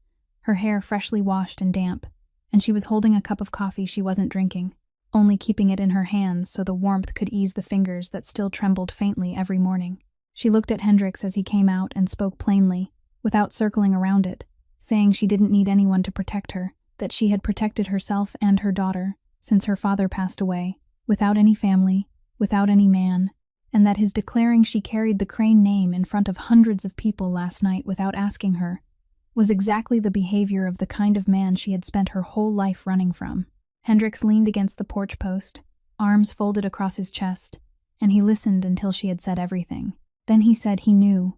her hair freshly washed and damp, and she was holding a cup of coffee she wasn't drinking, only keeping it in her hands so the warmth could ease the fingers that still trembled faintly every morning. She looked at Hendrix as he came out and spoke plainly, without circling around it, saying she didn't need anyone to protect her, that she had protected herself and her daughter since her father passed away, without any family, without any man, and that his declaring she carried the Crane name in front of hundreds of people last night without asking her was exactly the behavior of the kind of man she had spent her whole life running from. Hendricks leaned against the porch post, arms folded across his chest, and he listened until she had said everything. Then he said he knew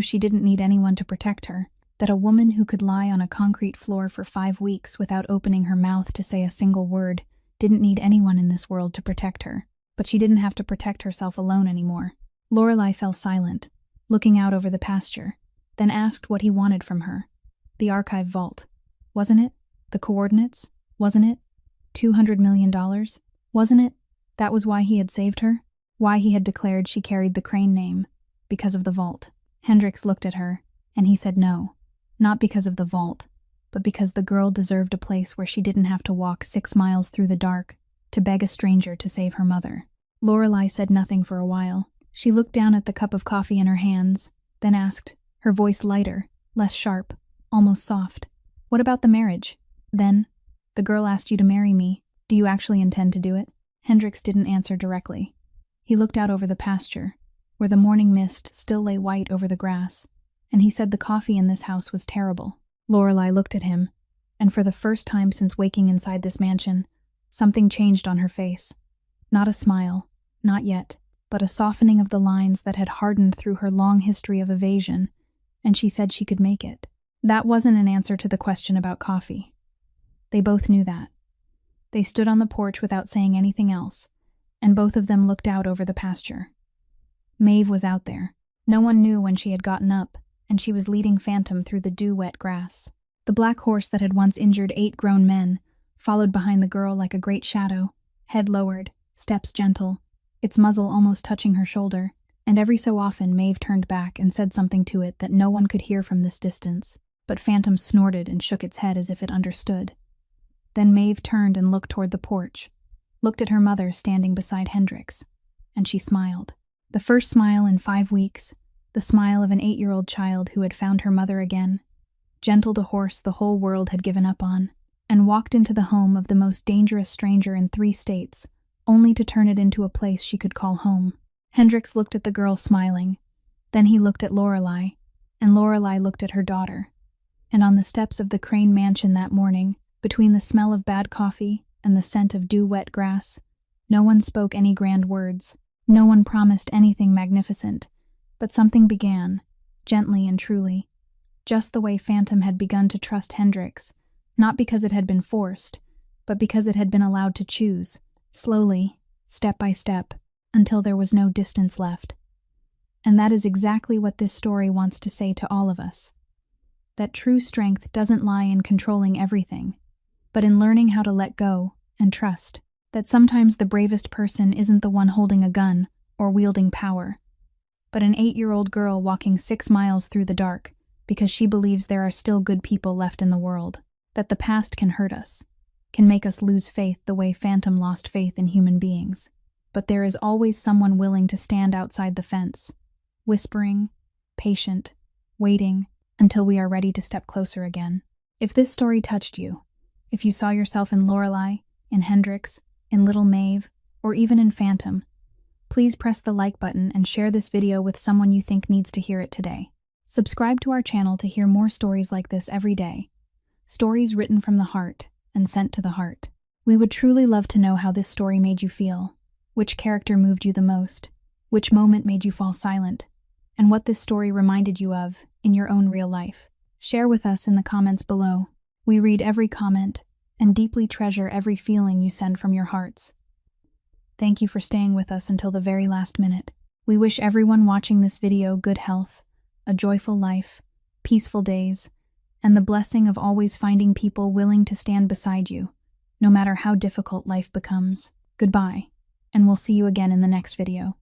she didn't need anyone to protect her, that a woman who could lie on a concrete floor for 5 weeks without opening her mouth to say a single word didn't need anyone in this world to protect her. But she didn't have to protect herself alone anymore. Lorelei fell silent, looking out over the pasture, then asked what he wanted from her. The archive vault. Wasn't it? The coordinates? Wasn't it? $200 million? Wasn't it? That was why he had saved her? Why he had declared she carried the Crane name? Because of the vault. Hendricks looked at her, and he said no. Not because of the vault, but because the girl deserved a place where she didn't have to walk 6 miles through the dark to beg a stranger to save her mother. Lorelei said nothing for a while. She looked down at the cup of coffee in her hands, then asked, her voice lighter, less sharp, almost soft. What about the marriage? Then, the girl asked you to marry me. Do you actually intend to do it? Hendricks didn't answer directly. He looked out over the pasture, where the morning mist still lay white over the grass, and he said the coffee in this house was terrible. Lorelei looked at him, and for the first time since waking inside this mansion, something changed on her face. Not a smile, not yet, but a softening of the lines that had hardened through her long history of evasion, and she said she could make it. That wasn't an answer to the question about coffee. They both knew that. They stood on the porch without saying anything else, and both of them looked out over the pasture. Maeve was out there. No one knew when she had gotten up, and she was leading Phantom through the dew-wet grass. The black horse that had once injured 8 grown men followed behind the girl like a great shadow, head lowered, steps gentle, its muzzle almost touching her shoulder, and every so often Maeve turned back and said something to it that no one could hear from this distance, but Phantom snorted and shook its head as if it understood. Then Maeve turned and looked toward the porch, looked at her mother standing beside Hendricks, and she smiled. The first smile in 5 weeks, the smile of an 8-year-old child who had found her mother again, gentled a horse the whole world had given up on, and walked into the home of the most dangerous stranger in 3 states, only to turn it into a place she could call home. Hendricks looked at the girl smiling. Then he looked at Lorelei, and Lorelei looked at her daughter. And on the steps of the Crane mansion that morning, between the smell of bad coffee and the scent of dew-wet grass, no one spoke any grand words. No one promised anything magnificent, but something began, gently and truly, just the way Phantom had begun to trust Hendricks, not because it had been forced, but because it had been allowed to choose, slowly, step by step, until there was no distance left. And that is exactly what this story wants to say to all of us. That true strength doesn't lie in controlling everything, but in learning how to let go and trust. That sometimes the bravest person isn't the one holding a gun or wielding power, but an 8-year-old girl walking 6 miles through the dark because she believes there are still good people left in the world. That the past can hurt us, can make us lose faith the way Phantom lost faith in human beings. But there is always someone willing to stand outside the fence, whispering, patient, waiting, until we are ready to step closer again. If this story touched you, if you saw yourself in Lorelei, in Hendricks, in little Maeve, or even in Phantom, please press the like button and share this video with someone you think needs to hear it today. Subscribe to our channel to hear more stories like this every day. Stories written from the heart and sent to the heart. We would truly love to know how this story made you feel, which character moved you the most, which moment made you fall silent, and what this story reminded you of in your own real life. Share with us in the comments below. We read every comment and deeply treasure every feeling you send from your hearts. Thank you for staying with us until the very last minute. We wish everyone watching this video good health, a joyful life, peaceful days, and the blessing of always finding people willing to stand beside you, no matter how difficult life becomes. Goodbye, and we'll see you again in the next video.